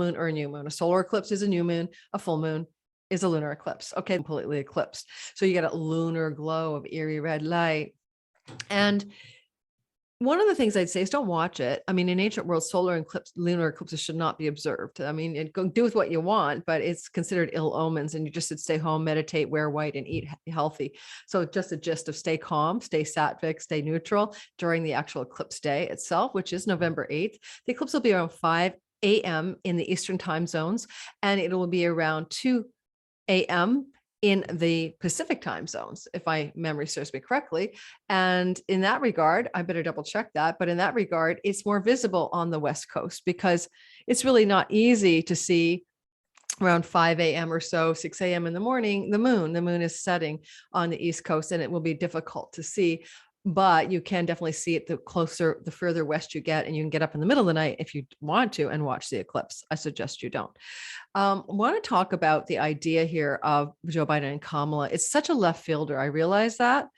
moon or a new moon. A solar eclipse is a new moon, a full moon is a lunar eclipse. Okay, completely eclipsed. So you get a lunar glow of eerie red light. And one of the things I'd say is don't watch it. I mean, in ancient world, solar eclipse, lunar eclipses should not be observed. I mean, go do with what you want, but it's considered ill omens, and you just should stay home, meditate, wear white, and eat healthy. So just a gist of stay calm, stay sattvic, stay neutral during the actual eclipse day itself, which is November 8th. The eclipse will be around 5 a.m. in the Eastern time zones, and it will be around 2 a.m. in the Pacific time zones, if my memory serves me correctly. And in that regard, I better double check that. But in that regard, it's more visible on the West Coast because it's really not easy to see around 5 a.m. or so, 6 a.m. in the morning, the moon is setting on the East Coast, and it will be difficult to see. But you can definitely see it the further west you get, and you can get up in the middle of the night if you want to and watch the eclipse. I suggest you don't. I want to talk about the idea here of Joe Biden and Kamala. It's such a left fielder. I realize that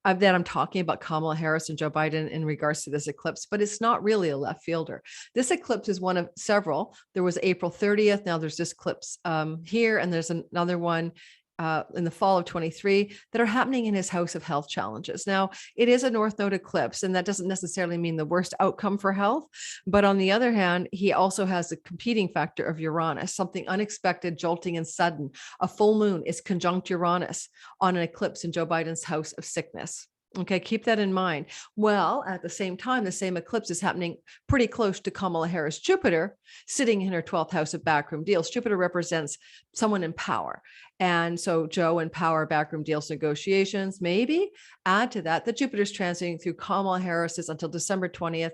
I'm talking about Kamala Harris and Joe Biden in regards to this eclipse, but it's not really a left fielder. This eclipse is one of several. There was April 30th. Now there's this eclipse here, and there's another one in the fall of 23 that are happening in his house of health challenges. Now, it is a North Node eclipse, and that doesn't necessarily mean the worst outcome for health. But on the other hand, he also has the competing factor of Uranus, something unexpected, jolting, and sudden. A full moon is conjunct Uranus on an eclipse in Joe Biden's house of sickness. Okay, keep that in mind. Well, at the same time, the same eclipse is happening pretty close to Kamala Harris' Jupiter, sitting in her 12th house of backroom deals. Jupiter represents someone in power. And so Joe in power, backroom deals, negotiations, maybe add to that Jupiter's transiting through Kamala Harris's until December 20th,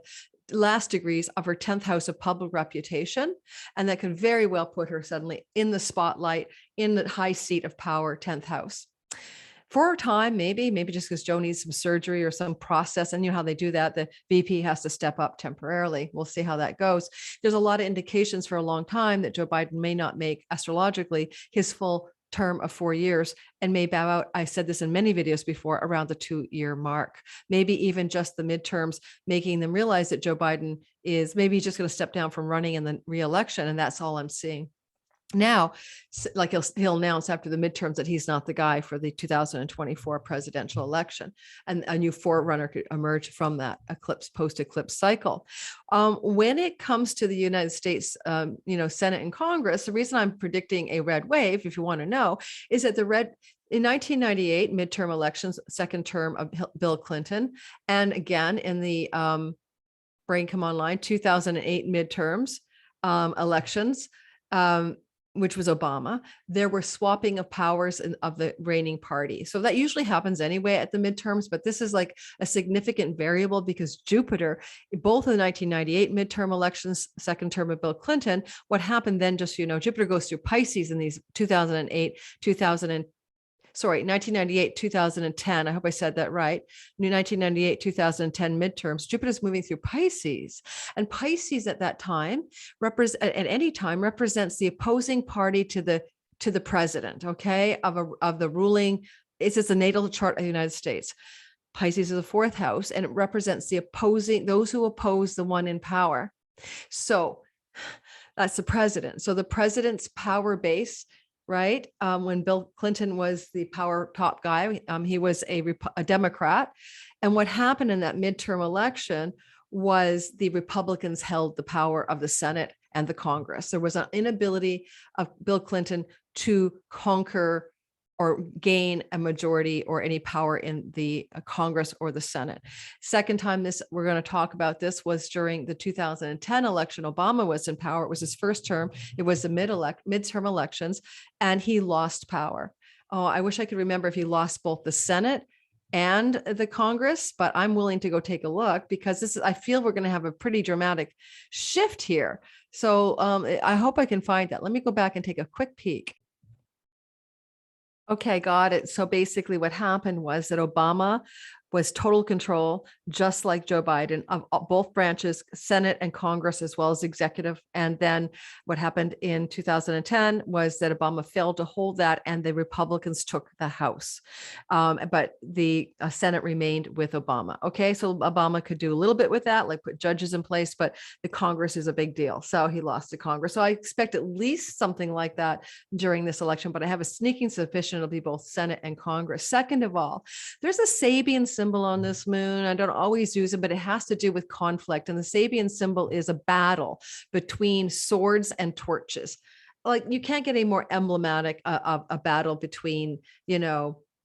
last degrees of her 10th house of public reputation. And that can very well put her suddenly in the spotlight, in the high seat of power, 10th house. For a time, maybe just because Joe needs some surgery or some process, and you know how they do that, the VP has to step up temporarily. We'll see how that goes. There's a lot of indications for a long time that Joe Biden may not make astrologically his full term of 4 years and may bow out. I said this in many videos before, around the 2-year mark, maybe even just the midterms, making them realize that Joe Biden is maybe just going to step down from running in the re-election. And that's all I'm seeing. Now, like he'll announce after the midterms that he's not the guy for the 2024 presidential election, and a new forerunner could emerge from that post-eclipse cycle. When it comes to the United States, Senate and Congress, the reason I'm predicting a red wave, if you want to know, is that in 1998 midterm elections, second term of Bill Clinton, and again in the brain come online 2008 midterms elections. Which was Obama, there were swapping of powers of the reigning party. So that usually happens anyway at the midterms, but this is like a significant variable because Jupiter, both in the 1998 midterm elections, second term of Bill Clinton, what happened then, just so you know, Jupiter goes through Pisces in these 1998, 2010. I hope I said that right. 1998, 2010 midterms. Jupiter's moving through Pisces, and Pisces at that time represents the opposing party to the president. Okay, of the ruling. It's the natal chart of the United States. Pisces is the 4th house, and it represents those who oppose the one in power. So that's the president. So the president's power base. Right. When Bill Clinton was the power top guy, he was a Democrat. And what happened in that midterm election was the Republicans held the power of the Senate and the Congress. There was an inability of Bill Clinton to conquer or gain a majority or any power in the Congress or the Senate. Second time we're going to talk about this was during the 2010 election. Obama was in power. It was his first term. It was the midterm elections, and he lost power. Oh, I wish I could remember if he lost both the Senate and the Congress, but I'm willing to go take a look because I feel we're going to have a pretty dramatic shift here. So I hope I can find that. Let me go back and take a quick peek. Okay, got it. So basically what happened was that Obama was total control, just like Joe Biden, of both branches, Senate and Congress, as well as executive. And then what happened in 2010 was that Obama failed to hold that, and the Republicans took the House. But the Senate remained with Obama. Okay, so Obama could do a little bit with that, like put judges in place, but the Congress is a big deal. So he lost to Congress. So I expect at least something like that during this election, but I have a sneaking suspicion it'll be both Senate and Congress. Second of all, there's a Sabian symbol on this moon. I don't always use it, but it has to do with conflict. And the Sabian symbol is a battle between swords and torches. Like, you can't get any more emblematic of a battle between,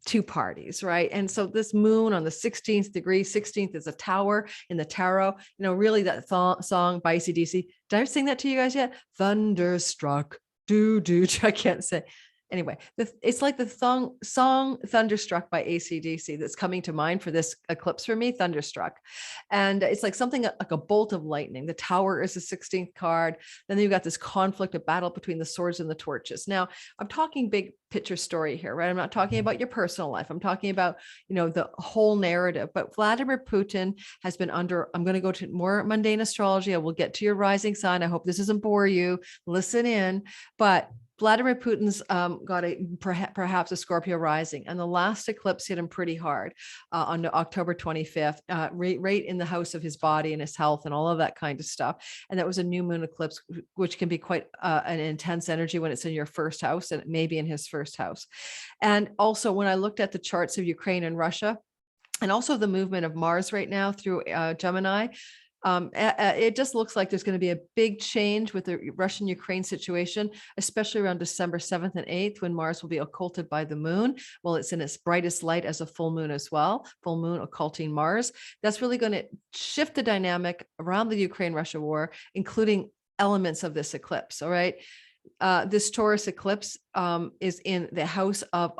two parties, right? And so this moon on the 16th degree, 16th is a tower in the tarot, really that song by AC/DC. Did I sing that to you guys yet? Thunderstruck, I can't say. Anyway, it's like the song Thunderstruck by AC/DC that's coming to mind for this eclipse for me, Thunderstruck. And it's like something like a bolt of lightning. The tower is the 16th card. Then you've got this conflict, a battle between the swords and the torches. Now, I'm talking big picture story here, right? I'm not talking about your personal life. I'm talking about, the whole narrative. But Vladimir Putin has been I'm going to go to more mundane astrology. I will get to your rising sign. I hope this doesn't bore you. Listen in. But Vladimir Putin's got perhaps a Scorpio rising, and the last eclipse hit him pretty hard on October 25th, right in the house of his body and his health and all of that kind of stuff. And that was a new moon eclipse, which can be quite an intense energy when it's in your first house, and maybe in his first house. And also, when I looked at the charts of Ukraine and Russia, and also the movement of Mars right now through Gemini, it just looks like there's going to be a big change with the Russian-Ukraine situation, especially around December 7th and 8th, when Mars will be occulted by the moon. Well, it's in its brightest light as a full moon as well, full moon occulting Mars. That's really going to shift the dynamic around the Ukraine-Russia war, including elements of this eclipse. All right. This Taurus eclipse is in the house of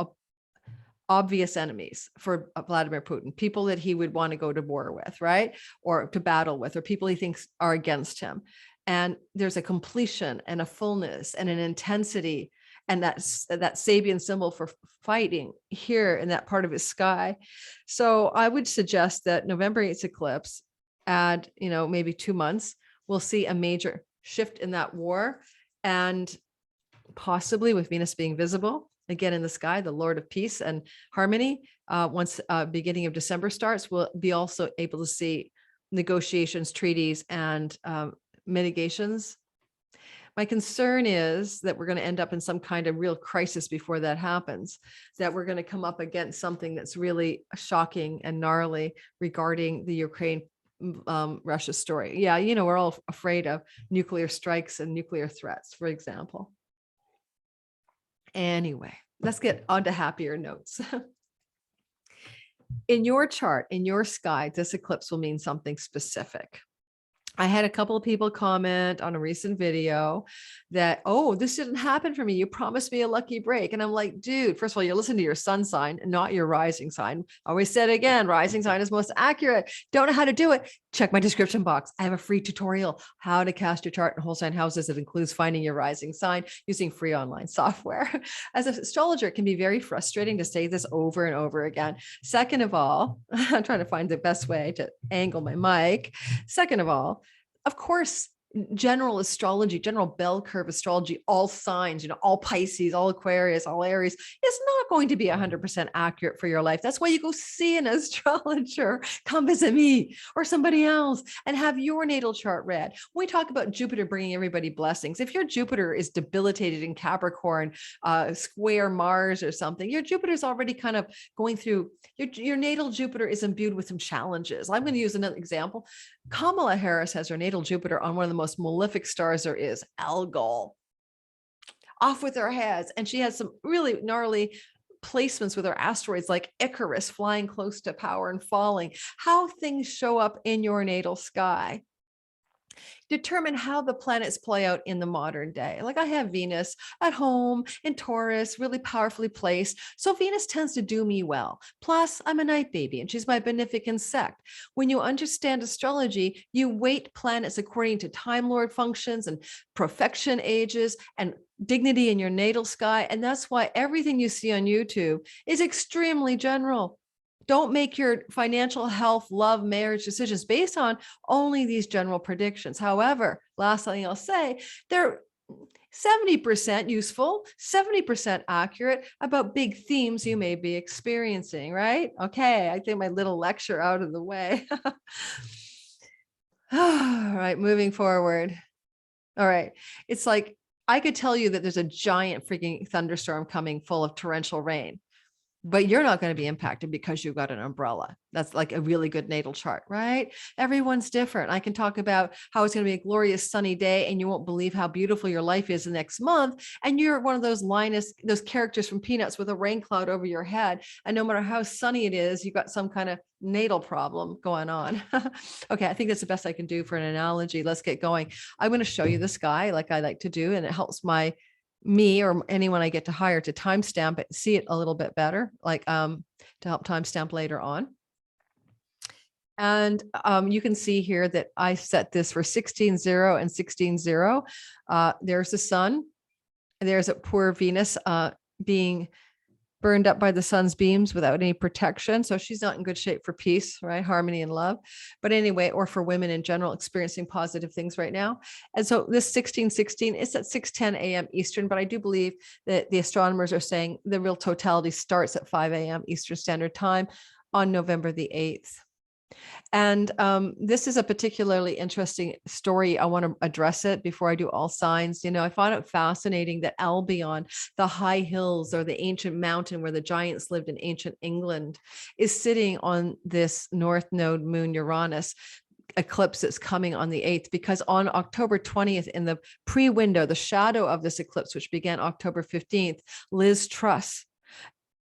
obvious enemies for Vladimir Putin, people that he would want to go to war with, right? Or to battle with, or people he thinks are against him. And there's a completion and a fullness and an intensity, and that Sabian symbol for fighting here in that part of his sky. So I would suggest that November 8th eclipse, add, maybe 2 months, we'll see a major shift in that war, and possibly with Venus being visible again in the sky, the Lord of Peace and Harmony. Once beginning of December starts, we'll be also able to see negotiations, treaties, and mitigations. My concern is that we're going to end up in some kind of real crisis before that happens, that we're going to come up against something that's really shocking and gnarly regarding the Ukraine Russia story. Yeah, we're all afraid of nuclear strikes and nuclear threats, for example. Anyway, let's get on to happier notes. In your chart, in your sky, this eclipse will mean something specific. I had a couple of people comment on a recent video that, oh, this didn't happen for me. You promised me a lucky break. And I'm like, dude, first of all, you listen to your sun sign and not your rising sign. I always said again, rising sign is most accurate. Don't know how to do it? Check my description box. I have a free tutorial, how to cast your chart in whole sign houses. It includes finding your rising sign using free online software. As an astrologer, it can be very frustrating to say this over and over again. Second of all, I'm trying to find the best way to angle my mic. Second of all, of course, general astrology, general bell curve astrology, all signs, all Pisces, all Aquarius, all Aries, is not going to be 100% accurate for your life. That's why you go see an astrologer, come visit me or somebody else and have your natal chart read. When we talk about Jupiter bringing everybody blessings, if your Jupiter is debilitated in Capricorn, square Mars or something, your Jupiter's already kind of going through, your natal Jupiter is imbued with some challenges. I'm going to use another example. Kamala Harris has her natal Jupiter on one of the most malefic stars there is, Algol. Off with her heads. And she has some really gnarly placements with her asteroids like Icarus flying close to power and falling. How things show up in your natal sky determine how the planets play out in the modern day. Like I have Venus at home in Taurus, really powerfully placed. So Venus tends to do me well. Plus I'm a night baby and she's my beneficent sect. When you understand astrology, you weight planets according to Time Lord functions and profection ages and dignity in your natal sky. And that's why everything you see on YouTube is extremely general. Don't make your financial health, love, marriage decisions based on only these general predictions. However, last thing I'll say, they're 70% useful, 70% accurate about big themes you may be experiencing, right? Okay, I think my little lecture out of the way. All right, moving forward. All right, it's like I could tell you that there's a giant freaking thunderstorm coming full of torrential rain, but you're not going to be impacted because you've got an umbrella. That's like a really good natal chart, right? Everyone's different. I can talk about how it's going to be a glorious sunny day and you won't believe how beautiful your life is the next month. And you're one of those those characters from Peanuts with a rain cloud over your head. And no matter how sunny it is, you've got some kind of natal problem going on. Okay, I think that's the best I can do for an analogy. Let's get going. I'm going to show you the sky like I like to do, and it helps me or anyone I get to hire to timestamp it, see it a little bit better, like to help timestamp later on. And you can see here that I set this for 16-0 and 16-0. There's the sun. There's a poor Venus being burned up by the sun's beams without any protection. So she's not in good shape for peace, right? Harmony and love. But anyway, or for women in general experiencing positive things right now. And so this 16-16 is at 6:10 a.m. Eastern, but I do believe that the astronomers are saying the real totality starts at 5 a.m. Eastern Standard Time on November the 8th. And this is a particularly interesting story. I want to address it before I do all signs. You know, I find it fascinating that Albion, the high hills or the ancient mountain where the giants lived in ancient England, is sitting on this north node moon Uranus eclipse that's coming on the 8th, because on October 20th, in the pre-window, the shadow of this eclipse, which began October 15th, Liz Truss,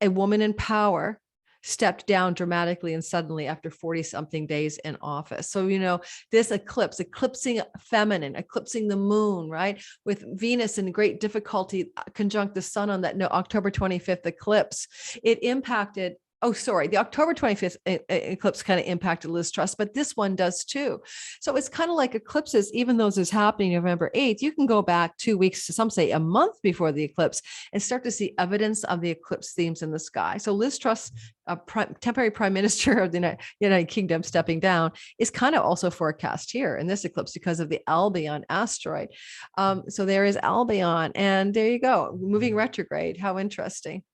a woman in power, stepped down dramatically and suddenly after 40 something days in office. So, you know, this eclipse, eclipsing feminine, eclipsing the moon, right? With Venus in great difficulty conjunct the sun on that October 25th eclipse, it impacted the October 25th eclipse kind of impacted Liz Truss, but this one does too. So it's kind of like eclipses, even though this is happening November 8th, you can go back 2 weeks to some say a month before the eclipse and start to see evidence of the eclipse themes in the sky. So Liz Truss, temporary prime minister of the United Kingdom stepping down, is kind of also forecast here in this eclipse because of the Albion asteroid. So there is Albion, and there you go, moving retrograde. How interesting.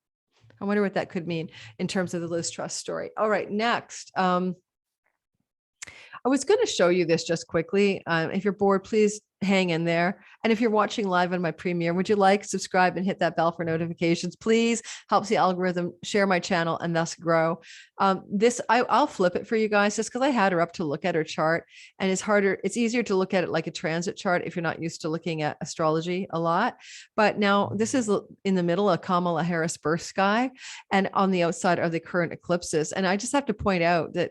I wonder what that could mean in terms of the Liz Truss story. All right, next. I was going to show you this just quickly. If you're bored, please hang in there. And if you're watching live on my premiere, would you like, subscribe, and hit that bell for notifications? Please helps the algorithm share my channel and thus grow. I'll flip it for you guys just because I had her up to look at her chart, and it's easier to look at it like a transit chart if you're not used to looking at astrology a lot. But now this is in the middle of Kamala Harris birth sky, and on the outside are the current eclipses. And I just have to point out that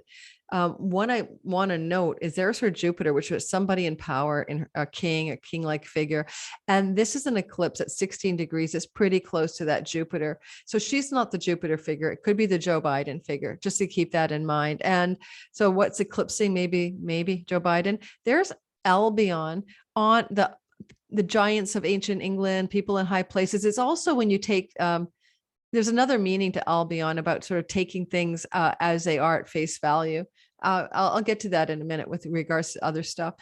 one I want to note is there's her Jupiter, which was somebody in power, in a king-like figure. And this is an eclipse at 16 degrees. It's pretty close to that Jupiter. So she's not the Jupiter figure. It could be the Joe Biden figure, just to keep that in mind. And so what's eclipsing? Maybe Joe Biden. There's Albion on the giants of ancient England, people in high places. It's also when you take, there's another meaning to Albion about sort of taking things as they are at face value. I'll get to that in a minute with regards to other stuff,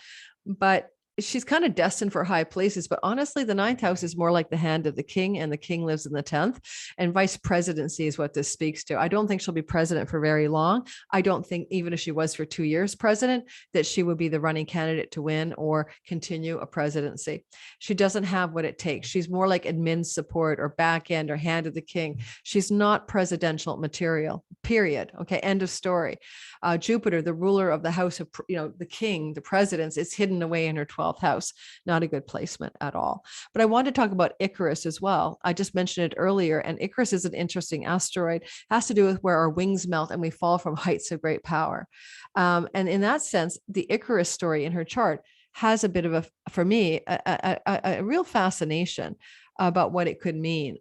but she's kind of destined for high places. But honestly, the 9th house is more like the hand of the king, and the king lives in the 10th, and vice presidency is what this speaks to. I don't think she'll be president for very long. I don't think even if she was for 2 years president, that she would be the running candidate to win or continue a presidency. She doesn't have what it takes. She's more like admin support or back end or hand of the king. She's not presidential material, period. Okay, end of story. Jupiter, the ruler of the house of, the king, the presidents, is hidden away in her 12th house. Not a good placement at all. But I want to talk about Icarus as well. I just mentioned it earlier, and Icarus is an interesting asteroid. It has to do with where our wings melt and we fall from heights of great power. And in that sense, the Icarus story in her chart has a bit of for me, a real fascination about what it could mean.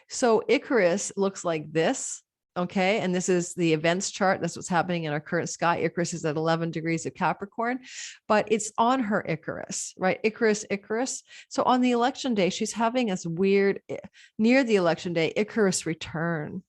So Icarus looks like this. Okay. And this is the events chart. That's what's happening in our current sky. Icarus is at 11 degrees of Capricorn, but it's on her Icarus, right? Icarus. So on the election day, she's having this weird, near the election day, Icarus return.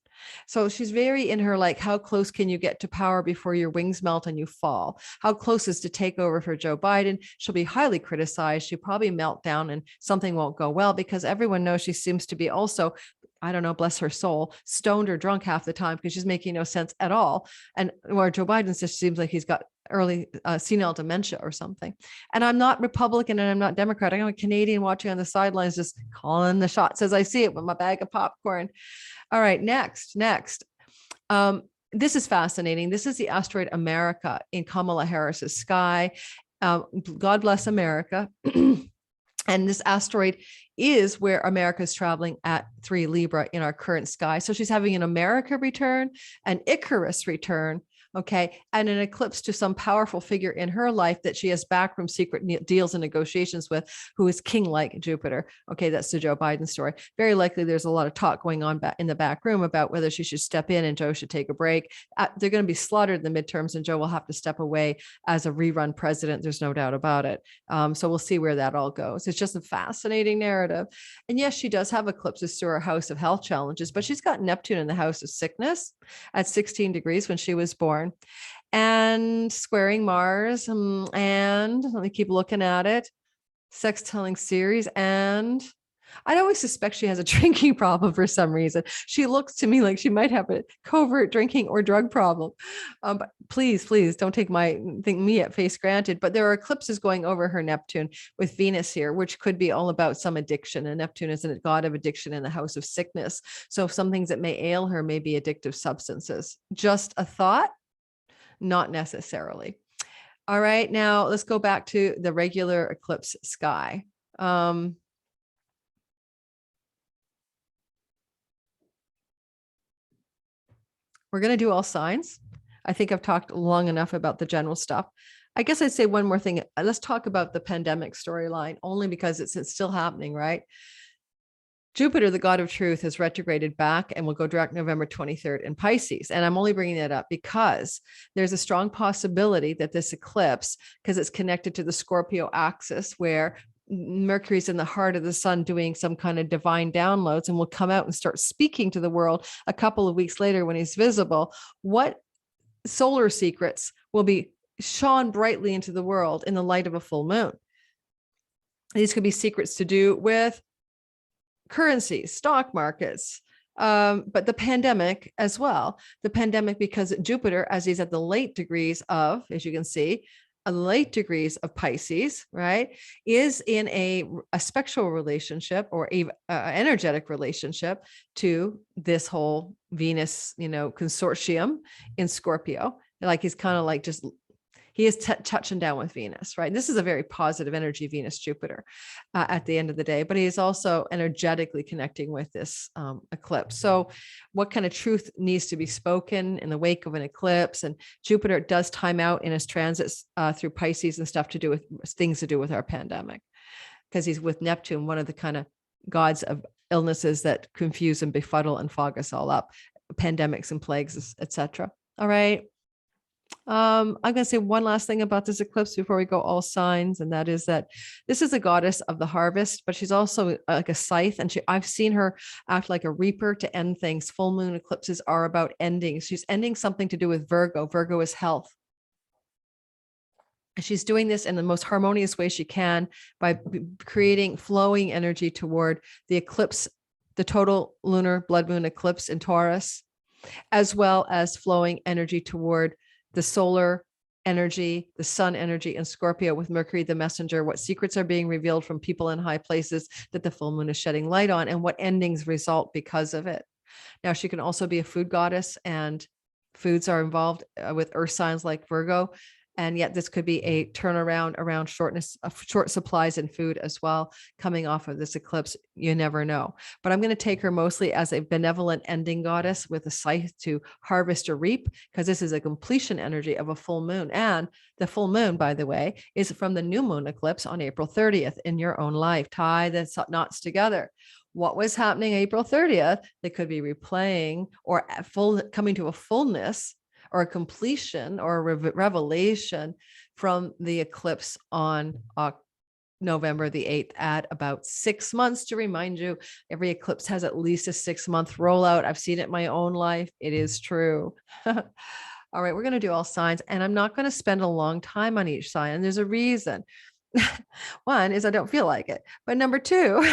So she's very in her, like, how close can you get to power before your wings melt and you fall? How close is to take over for Joe Biden? She'll be highly criticized. She'll probably melt down and something won't go well because everyone knows she seems to be also, I don't know, bless her soul, stoned or drunk half the time because she's making no sense at all. And where Joe Biden just seems like he's got early senile dementia or something. And I'm not Republican and I'm not Democrat. I'm a Canadian watching on the sidelines, just calling the shots as I see it with my bag of popcorn. All right, next. This is fascinating. This is the asteroid America in Kamala Harris's sky. God bless America. And this asteroid is where America is traveling at 3 Libra in our current sky. So she's having an America return, an Icarus return, okay, and an eclipse to some powerful figure in her life that she has backroom secret deals and negotiations with, who is king-like Jupiter. Okay, that's the Joe Biden story. Very likely there's a lot of talk going on in the back room about whether she should step in and Joe should take a break. They're going to be slaughtered in the midterms and Joe will have to step away as a rerun president. There's no doubt about it. So we'll see where that all goes. It's just a fascinating narrative. And yes, she does have eclipses through her house of health challenges, but she's got Neptune in the house of sickness at 16 degrees when she was born. And squaring Mars, and let me keep looking at it, sextiling Ceres, and I always suspect she has a drinking problem for some reason. She looks to me like she might have a covert drinking or drug problem. But please don't take me at face granted. But there are eclipses going over her Neptune with Venus here, which could be all about some addiction. And Neptune is a god of addiction in the house of sickness. So some things that may ail her may be addictive substances. Just a thought. Not necessarily. All right, now let's go back to the regular eclipse sky. We're going to do all signs. I think I've talked long enough about the general stuff. I guess I'd say one more thing. Let's talk about the pandemic storyline, only because it's still happening, right? Jupiter, the god of truth, has retrograded back and will go direct November 23rd in Pisces. And I'm only bringing that up because there's a strong possibility that this eclipse, because it's connected to the Scorpio axis, where Mercury's in the heart of the sun doing some kind of divine downloads, and will come out and start speaking to the world a couple of weeks later when he's visible. What solar secrets will be shone brightly into the world in the light of a full moon? These could be secrets to do with currencies, stock markets, but the pandemic as well. The pandemic, because Jupiter, as he's at the late degrees of, as you can see, a late degrees of Pisces, right, is in a spectral relationship or a energetic relationship to this whole Venus, consortium in Scorpio. Like he's kind of like just, he is touching down with Venus, right? This is a very positive energy, Venus, Jupiter, at the end of the day, but he is also energetically connecting with this eclipse. So what kind of truth needs to be spoken in the wake of an eclipse? And Jupiter does time out in his transits through Pisces and stuff to do with things to do with our pandemic, because he's with Neptune, one of the kind of gods of illnesses that confuse and befuddle and fog us all up, pandemics and plagues, etc. All right. I'm going to say one last thing about this eclipse before we go all signs, and that is that this is a goddess of the harvest, but she's also like a scythe, and I've seen her act like a reaper to end things. Full moon eclipses are about endings. She's ending something to do with Virgo. Virgo is health. She's doing this in the most harmonious way she can by creating flowing energy toward the eclipse, the total lunar blood moon eclipse in Taurus, as well as flowing energy toward the solar energy, the sun energy in Scorpio with Mercury, the messenger, what secrets are being revealed from people in high places that the full moon is shedding light on, and what endings result because of it. Now, she can also be a food goddess, and foods are involved with earth signs like Virgo. And yet this could be a turnaround around short supplies in food as well, coming off of this eclipse. You never know. But I'm going to take her mostly as a benevolent ending goddess with a scythe to harvest or reap, because this is a completion energy of a full moon. And the full moon, by the way, is from the new moon eclipse on April 30th in your own life. Tie the knots together. What was happening April 30th, they could be replaying or coming to a fullness or a completion or a revelation from the eclipse on November the 8th at about 6 months. To remind you, every eclipse has at least a 6-month rollout. I've seen it in my own life. It is true. All right, we're going to do all signs, and I'm not going to spend a long time on each sign. And there's a reason. One is I don't feel like it. But number two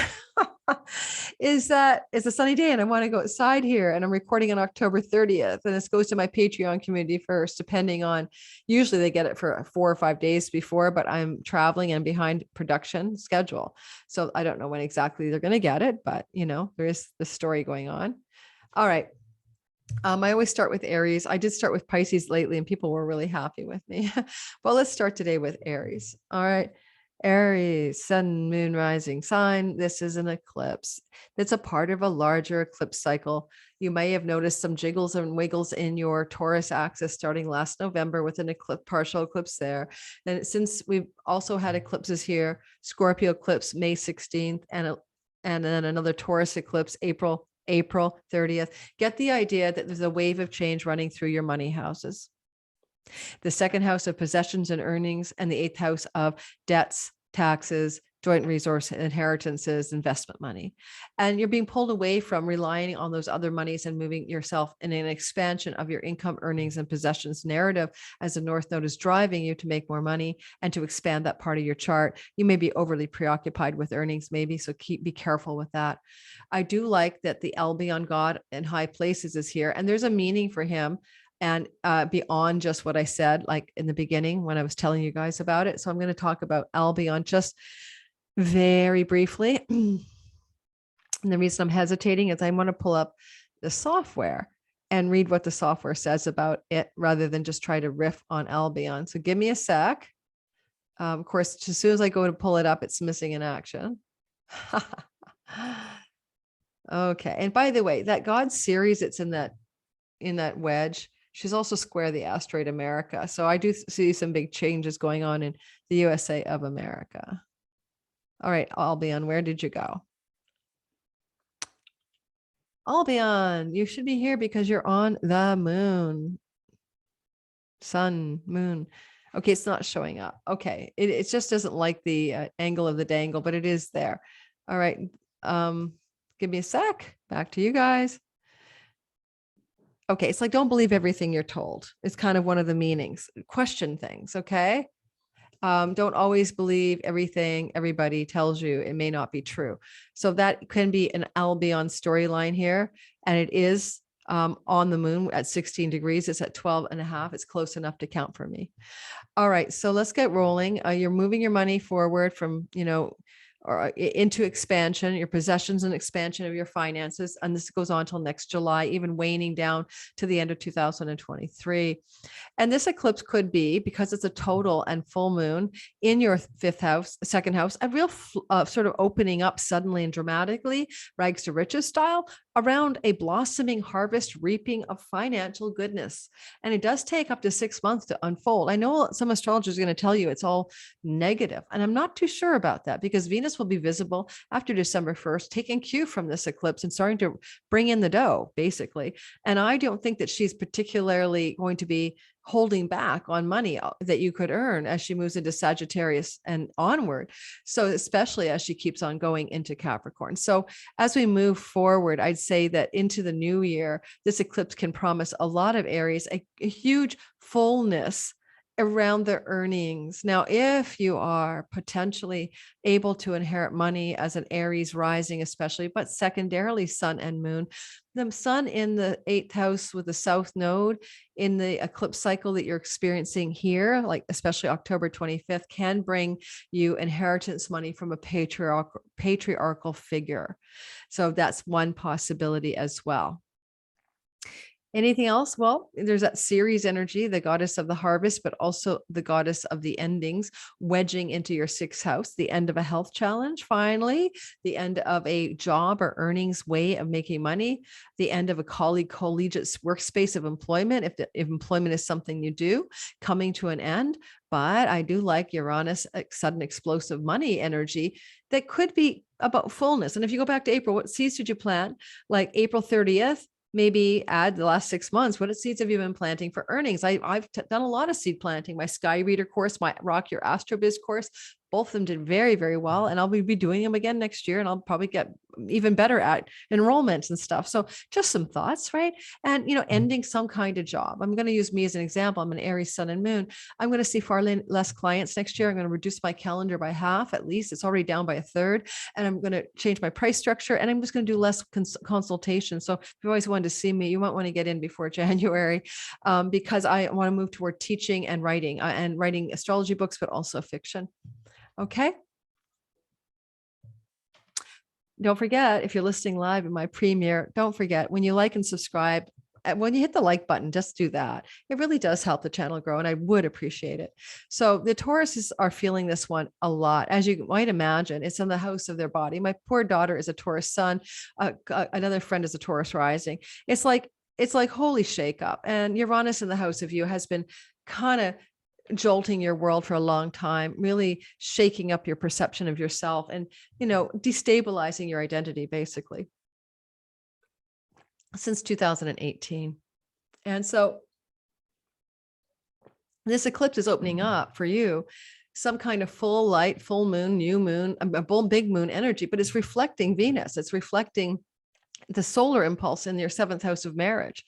is that it's a sunny day and I want to go outside here, and I'm recording on October 30th. And this goes to my Patreon community first, depending on, usually they get it for 4 or 5 days before, but I'm traveling and behind production schedule. So I don't know when exactly they're going to get it, but there is the story going on. All right. I always start with Aries. I did start with Pisces lately and people were really happy with me. Well, let's start today with Aries. All right. Aries, sun, moon, rising sign. This is an eclipse. It's a part of a larger eclipse cycle. You may have noticed some jiggles and wiggles in your Taurus axis starting last November with an eclipse, partial eclipse there. And since we've also had eclipses here, Scorpio eclipse May 16th and then another Taurus eclipse April 30th. Get the idea that there's a wave of change running through your money houses. The second house of possessions and earnings, and the 8th house of debts, taxes, joint resource inheritances, investment money. And you're being pulled away from relying on those other monies and moving yourself in an expansion of your income, earnings, and possessions narrative, as the North Node is driving you to make more money and to expand that part of your chart. You may be overly preoccupied with earnings, maybe, so be careful with that. I do like that the Albion god in high places is here, and there's a meaning for him. And beyond just what I said, like in the beginning when I was telling you guys about it. So I'm going to talk about Albion just very briefly. And the reason I'm hesitating is I want to pull up the software and read what the software says about it rather than just try to riff on Albion. So give me a sec. Of course, as soon as I go to pull it up, it's missing in action. Okay. And by the way, that God Ceres, it's in that wedge. She's also square the asteroid America. So I do see some big changes going on in the USA of America. All right, Albion, where did you go? Albion, you should be here because you're on the moon. Sun, moon. Okay, it's not showing up. Okay, it just doesn't like the angle of the dangle, but it is there. All right, give me a sec. Back to you guys. Okay, it's like, don't believe everything you're told. It's kind of one of the meanings. Question things, okay? Don't always believe everything everybody tells you. It may not be true. So that can be an Albion storyline here. And it is on the moon at 16 degrees. It's at 12.5. It's close enough to count for me. All right, so let's get rolling. You're moving your money forward from, or into expansion, your possessions and expansion of your finances. And this goes on until next July, even waning down to the end of 2023. And this eclipse could be, because it's a total and full moon in your 5th house, 2nd house, a real sort of opening up suddenly and dramatically, rags to riches style, around a blossoming harvest reaping of financial goodness. And it does take up to 6 months to unfold. I know some astrologers are going to tell you it's all negative, and I'm not too sure about that, because Venus will be visible after December 1st, taking cue from this eclipse and starting to bring in the dough, basically. And I don't think that she's particularly going to be holding back on money that you could earn as she moves into Sagittarius and onward. So especially as she keeps on going into Capricorn. So as we move forward, I'd say that into the new year, this eclipse can promise a lot of Aries, a huge fullness around their earnings. Now, if you are potentially able to inherit money as an Aries rising, especially, but secondarily sun and moon, the sun in the 8th house with the south node in the eclipse cycle that you're experiencing here, like especially October 25th, can bring you inheritance money from a patriarchal figure. So that's one possibility as well. Anything else? Well, there's that Ceres energy, the goddess of the harvest, but also the goddess of the endings, wedging into your 6th house, the end of a health challenge, finally, the end of a job or earnings way of making money, the end of a collegiate workspace of employment, if employment is something you do, coming to an end. But I do like Uranus, sudden explosive money energy that could be about fullness. And if you go back to April, what seeds did you plant? Like April 30th, maybe add the last 6 months. What seeds have you been planting for earnings? I've done a lot of seed planting. My Sky Reader course, my Rock Your Astrobiz course, Both of them did very, very well. And I'll be doing them again next year. And I'll probably get even better at enrollments and stuff. So just some thoughts, right? And, ending some kind of job. I'm going to use me as an example. I'm an Aries sun and moon. I'm going to see far less clients next year. I'm going to reduce my calendar by half, at least. It's already down by a third. And I'm going to change my price structure, and I'm just going to do less consultations. So if you always wanted to see me, you might want to get in before January, because I want to move toward teaching and writing astrology books, but also fiction. Okay. Don't forget, if you're listening live in my premiere, don't forget, when you like and subscribe, when you hit the like button, just do that. It really does help the channel grow, and I would appreciate it. So the Tauruses are feeling this one a lot. As you might imagine, it's in the house of their body. My poor daughter is a Taurus sun. Another friend is a Taurus rising. It's like holy shakeup. And Uranus in the house of you has been kind of jolting your world for a long time, really shaking up your perception of yourself and, destabilizing your identity basically since 2018. And so this eclipse is opening up for you some kind of full light, full moon, new moon, a big moon energy, but it's reflecting Venus. It's reflecting the solar impulse in your 7th house of marriage,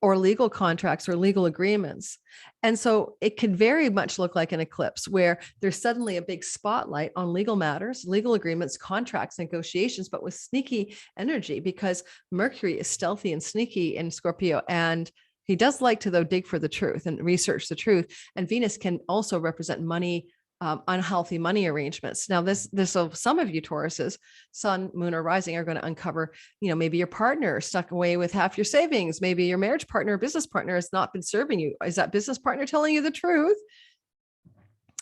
or legal contracts or legal agreements. And so it can very much look like an eclipse where there's suddenly a big spotlight on legal matters, legal agreements, contracts, negotiations, but with sneaky energy, because Mercury is stealthy and sneaky in Scorpio. And he does like to, though, dig for the truth and research the truth. And Venus can also represent money, unhealthy money arrangements. Now, so some of you Tauruses, sun, moon, or rising, are going to uncover, maybe your partner stuck away with half your savings. Maybe your marriage partner or business partner has not been serving you. Is that business partner telling you the truth?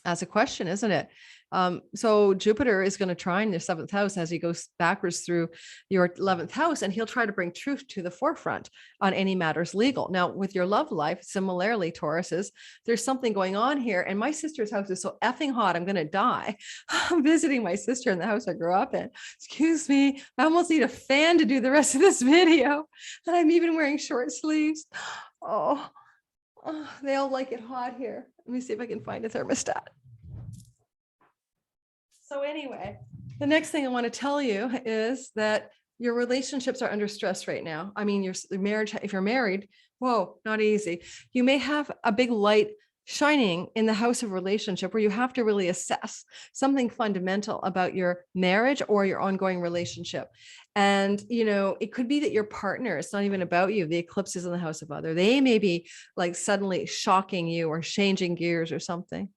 That's a question, isn't it? So Jupiter is going to trine your 7th house as he goes backwards through your 11th house, and he'll try to bring truth to the forefront on any matters legal. Now, with your love life, similarly, Tauruses, there's something going on here. And my sister's house is so effing hot, I'm going to die. I'm visiting my sister in the house I grew up in. Excuse me, I almost need a fan to do the rest of this video. And I'm even wearing short sleeves. Oh, they all like it hot here. Let me see if I can find a thermostat. So anyway, the next thing I want to tell you is that your relationships are under stress right now. I mean, your marriage, if you're married, whoa, not easy. You may have a big light shining in the house of relationship where you have to really assess something fundamental about your marriage or your ongoing relationship. And, it could be that your partner, it's not even about you. The eclipse is in the house of other. They may be like suddenly shocking you or changing gears or something.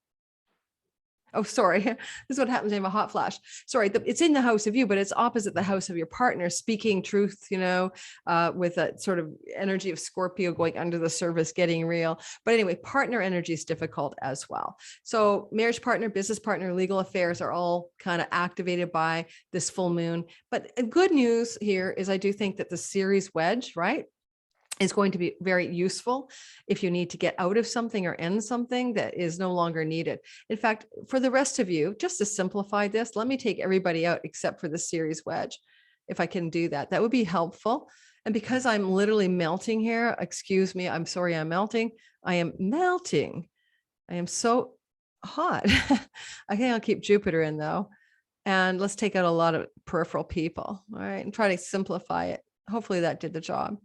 Oh, sorry. This is what happens. I have a hot flash. Sorry. It's in the house of you, but it's opposite the house of your partner, speaking truth, with a sort of energy of Scorpio going under the surface, getting real. But anyway, partner energy is difficult as well. So marriage partner, business partner, legal affairs are all kind of activated by this full moon. But good news here is I do think that the Ceres wedge, right, is going to be very useful if you need to get out of something or end something that is no longer needed. In fact, for the rest of you, just to simplify this, let me take everybody out except for the Ceres wedge. If I can do that, that would be helpful. And because I'm literally melting here, excuse me, I'm sorry, I'm melting. I am melting. I am so hot. I think I'll keep Jupiter in though. And let's take out a lot of peripheral people. All right. And try to simplify it. Hopefully that did the job.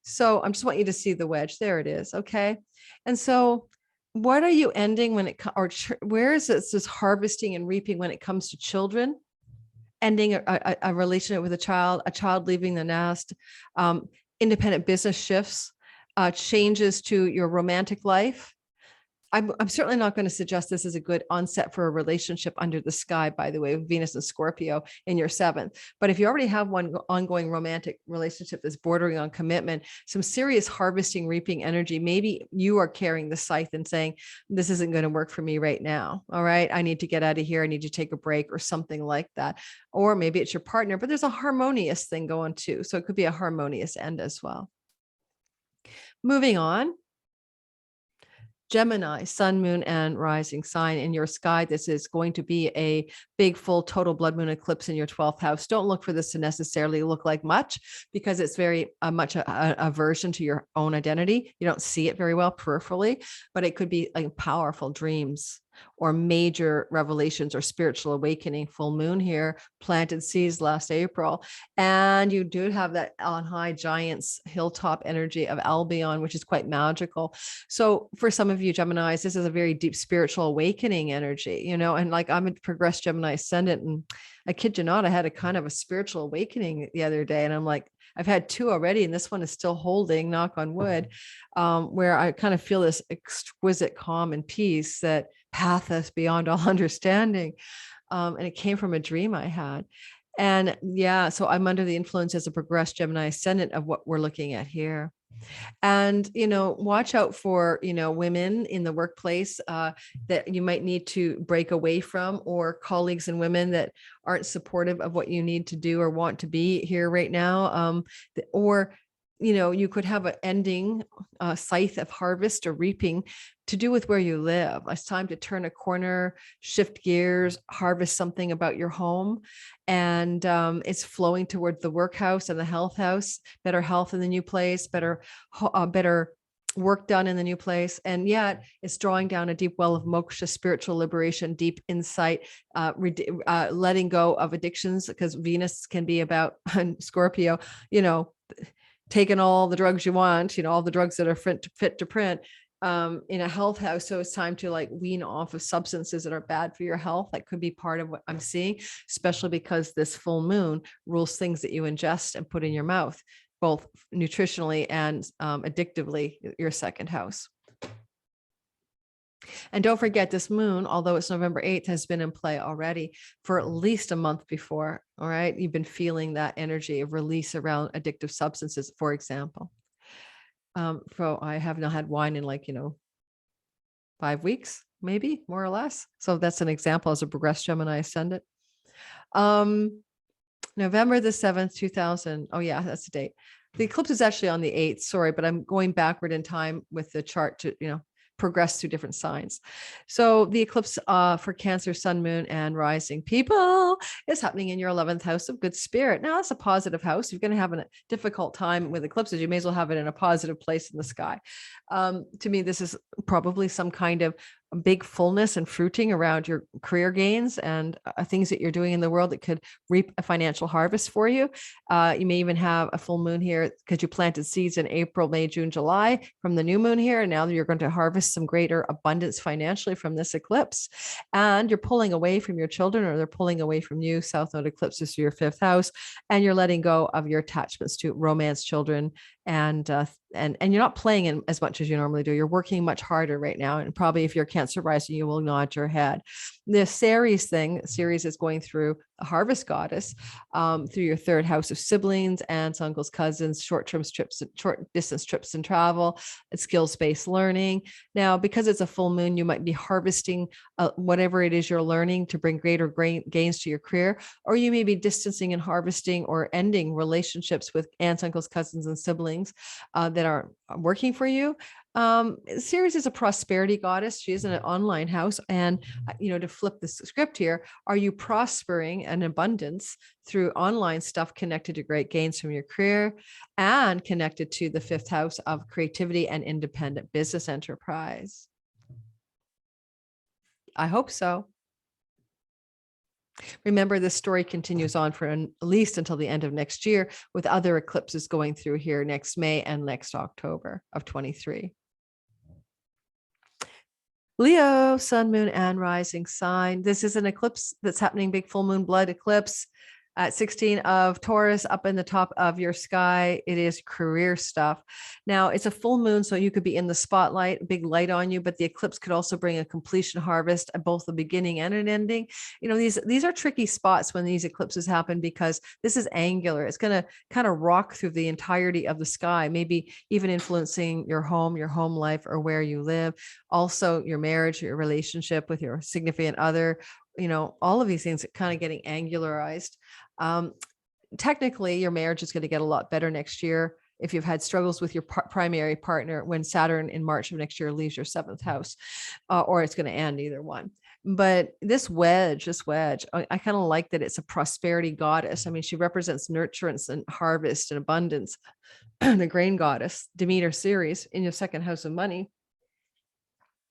So I just want you to see the wedge. There it is. Okay. And so what are you ending when it, or where is this harvesting and reaping when it comes to children? Ending a relationship with a child leaving the nest, independent business shifts, changes to your romantic life. I'm certainly not going to suggest this is a good onset for a relationship under the sky, by the way, with Venus and Scorpio in your 7th. But if you already have one ongoing romantic relationship that's bordering on commitment, some serious harvesting, reaping energy, maybe you are carrying the scythe and saying, this isn't going to work for me right now. All right. I need to get out of here. I need to take a break or something like that. Or maybe it's your partner, but there's a harmonious thing going too. So it could be a harmonious end as well. Moving on. Gemini, sun, moon, and rising sign in your sky. This is going to be a big, full, total blood moon eclipse in your 12th house. Don't look for this to necessarily look like much because it's very much a version to your own identity. You don't see it very well peripherally, but it could be like powerful dreams, or major revelations or spiritual awakening. Full moon here, planted seeds last April. And you do have that on high giants hilltop energy of Albion, which is quite magical. So for some of you Geminis, this is a very deep spiritual awakening energy, you know, and like I'm a progressed Gemini ascendant, and I kid you not, I had a kind of a spiritual awakening the other day. And I'm like, I've had 2 already, and this one is still holding, knock on wood, where I kind of feel this exquisite calm and peace that patheth beyond all understanding. And it came from a dream I had. And yeah, so I'm under the influence as a progressed Gemini ascendant of what we're looking at here. And, you know, watch out for, you know, women in the workplace that you might need to break away from, or colleagues and women that aren't supportive of what you need to do or want to be here right now. Or, you know, you could have an ending scythe of harvest or reaping to do with where you live. It's time to turn a corner, shift gears, harvest something about your home. And it's flowing towards the workhouse and the health house, better health in the new place, better work done in the new place. And yet it's drawing down a deep well of moksha, spiritual liberation, deep insight, letting go of addictions, because Venus can be about Scorpio, you know, taking all the drugs you want, you know, all the drugs that are fit to print in a health house. So it's time to like wean off of substances that are bad for your health. That could be part of what I'm seeing, especially because this full moon rules things that you ingest and put in your mouth, both nutritionally and addictively, your second house. And don't forget, this moon, although it's November 8th, has been in play already for at least a month before. All right. You've been feeling that energy of release around addictive substances, for example. So I have not had wine in like, 5 weeks, maybe more or less. So that's an example as a progressed Gemini ascendant. November the 7th, 2000. Oh yeah, that's the date. The eclipse is actually on the 8th. Sorry, but I'm going backward in time with the chart to, progress through different signs. So the eclipse for Cancer, Sun, Moon, and Rising people is happening in your 11th house of good spirit. Now that's a positive house. You're going to have a difficult time with eclipses. You may as well have it in a positive place in the sky. To me, this is probably some kind of big fullness and fruiting around your career gains and things that you're doing in the world that could reap a financial harvest for you. You may even have a full moon here because you planted seeds in April, May, June, July from the new moon here. And now you're going to harvest some greater abundance financially from this eclipse. And you're pulling away from your children, or they're pulling away from you. South Node eclipses to your 5th house, and you're letting go of your attachments to romance, children, and you're not playing in as much as you normally do. You're working much harder right now. And probably if you're Cancer rising, you will nod your head. The Ceres thing, Ceres is going through a harvest goddess through your 3rd house of siblings, aunts, uncles, cousins, short distance trips and travel, and skills-based learning. Now, because it's a full moon, you might be harvesting whatever it is you're learning to bring greater gains to your career, or you may be distancing and harvesting or ending relationships with aunts, uncles, cousins, and siblings that aren't working for you. Ceres is a prosperity goddess. She is in an online house. And, to flip the script here, are you prospering in abundance through online stuff connected to great gains from your career and connected to the 5th house of creativity and independent business enterprise? I hope so. Remember, this story continues on for at least until the end of next year, with other eclipses going through here next May and next October of 23. Leo, Sun, Moon, and Rising sign. This is an eclipse that's happening, big full moon blood eclipse at 16 of Taurus up in the top of your sky. It is career stuff. Now, it's a full moon, so you could be in the spotlight, big light on you, but the eclipse could also bring a completion harvest at both the beginning and an ending. These are tricky spots when these eclipses happen, because this is angular. It's going to kind of rock through the entirety of the sky, maybe even influencing your home life, or where you live. Also, your marriage, your relationship with your significant other, all of these things kind of getting angularized. Technically, your marriage is going to get a lot better next year if you've had struggles with your primary partner when Saturn in March of next year leaves your 7th house, or it's going to end, either one. But this wedge, I kind of like that it's a prosperity goddess. I mean, she represents nurturance and harvest and abundance. The grain goddess, Demeter, Ceres, in your 2nd house of money.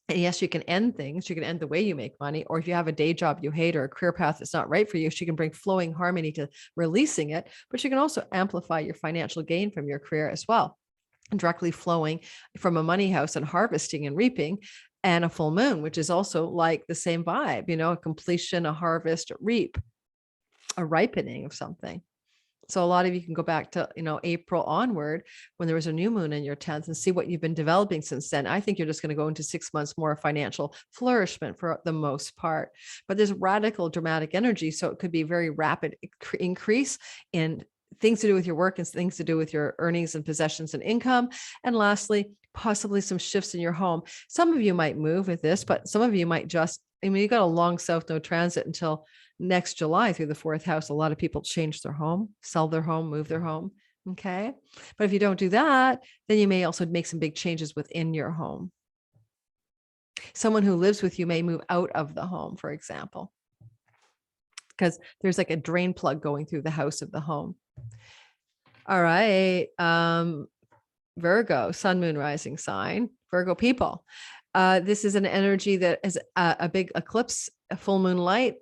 And yes, you can end things. You can end the way you make money, or if you have a day job you hate or a career path that's not right for you, she can bring flowing harmony to releasing it. But you can also amplify your financial gain from your career as well, directly flowing from a money house and harvesting and reaping, and a full moon, which is also like the same vibe, a completion, a harvest, a reap, a ripening of something. So a lot of you can go back to, April onward when there was a new moon in your 10th and see what you've been developing since then. I think you're just going to go into 6 months more financial flourishment for the most part, but there's radical dramatic energy. So it could be very rapid increase in things to do with your work and things to do with your earnings and possessions and income. And lastly, possibly some shifts in your home. Some of you might move with this, but some of you might just, you got a long south node transit until next July through the 4th house. A lot of people change their home, sell their home, move their home. Okay. But if you don't do that, then you may also make some big changes within your home. Someone who lives with you may move out of the home, for example, because there's like a drain plug going through the house of the home. All right. Virgo, sun, moon, rising sign, Virgo people. This is an energy that is a big eclipse, a full moon light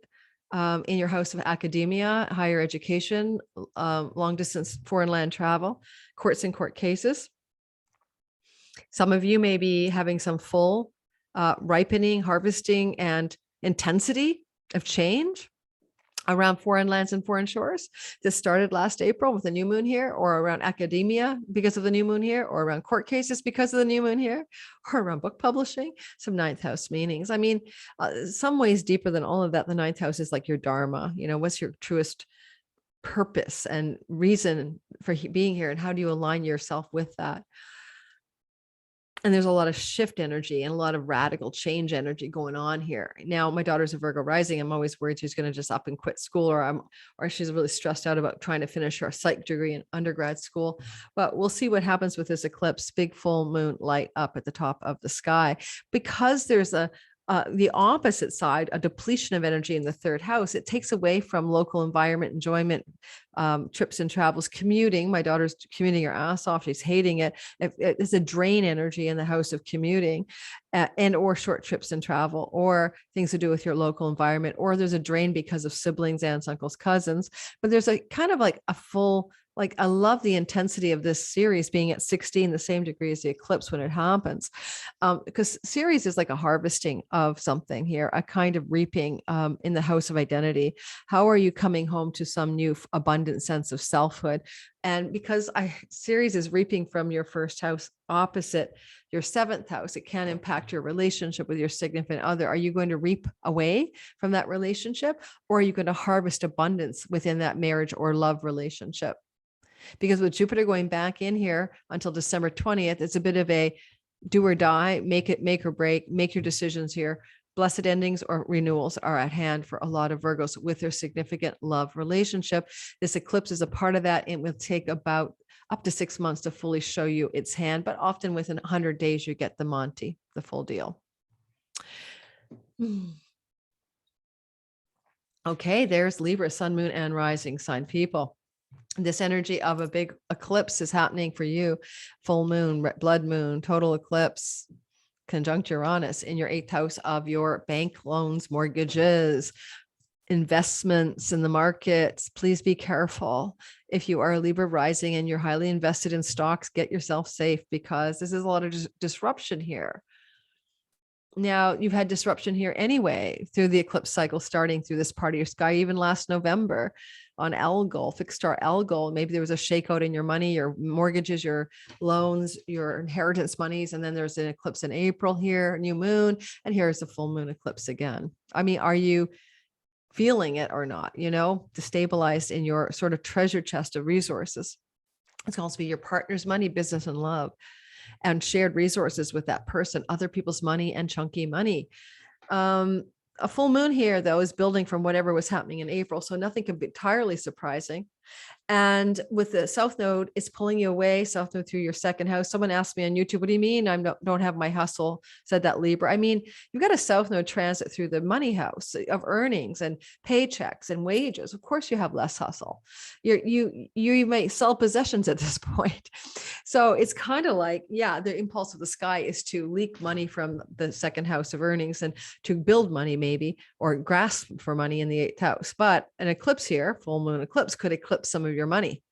in your house of academia, higher education, long distance foreign land travel, courts and court cases. Some of you may be having some full ripening, harvesting, and intensity of change around foreign lands and foreign shores. This started last April with the new moon here, or around academia because of the new moon here, or around court cases because of the new moon here, or around book publishing, some 9th house meanings. I mean, some ways deeper than all of that, the 9th house is like your dharma. What's your truest purpose and reason for being here, and how do you align yourself with that? And there's a lot of shift energy and a lot of radical change energy going on here. Now, my daughter's a Virgo rising. I'm always worried she's going to just up and quit school, or she's really stressed out about trying to finish her psych degree in undergrad school. But we'll see what happens with this eclipse, big full moon light up at the top of the sky, because there's the opposite side, a depletion of energy in the 3rd house. It takes away from local environment, enjoyment, trips and travels, commuting. My daughter's commuting her ass off. She's hating it. It's a drain energy in the house of commuting and or short trips and travel, or things to do with your local environment, or there's a drain because of siblings, aunts, uncles, cousins. But there's a kind of like a full, like, I love the intensity of this series being at 16, the same degree as the eclipse when it happens. Because Ceres is like a harvesting of something here, a kind of reaping in the house of identity. How are you coming home to some new abundant sense of selfhood? And because Ceres is reaping from your 1st house opposite your 7th house, it can impact your relationship with your significant other. Are you going to reap away from that relationship, or are you going to harvest abundance within that marriage or love relationship? Because with Jupiter going back in here until December 20th, it's a bit of a do or die, make or break, make your decisions here. Blessed endings or renewals are at hand for a lot of Virgos with their significant love relationship. This eclipse is a part of that. It will take about up to 6 months to fully show you its hand, but often within 100 days, you get the Monty, the full deal. Okay, there's Libra, sun, moon, and rising sign people. This energy of a big eclipse is happening for you. Full moon, blood moon, total eclipse, conjunct Uranus in your 8th house of your bank loans, mortgages, investments in the markets. Please be careful. If you are a Libra rising and you're highly invested in stocks, get yourself safe, because this is a lot of disruption here. Now, you've had disruption here anyway through the eclipse cycle, starting through this part of your sky, even last November on Algol, fixed star Algol. Maybe there was a shakeout in your money, your mortgages, your loans, your inheritance monies. And then there's an eclipse in April here, new moon, and here's the full moon eclipse again. I mean, are you feeling it or not? Destabilized in your sort of treasure chest of resources. It's also be your partner's money, business, and love, and shared resources with that person, other people's money and chunky money. A full moon here, though, is building from whatever was happening in April. So nothing can be entirely surprising. And with the south node, it's pulling you away, south node through your second house. Someone asked me on YouTube, what do you mean I don't have my hustle? Said that Libra. I mean, you've got a south node transit through the money house of earnings and paychecks and wages. Of course you have less hustle. You may sell possessions at this point. So it's kind of like, yeah, the impulse of the sky is to leak money from the second house of earnings and to build money maybe, or grasp for money in the eighth house. But an eclipse here, full moon eclipse, could eclipse some of your money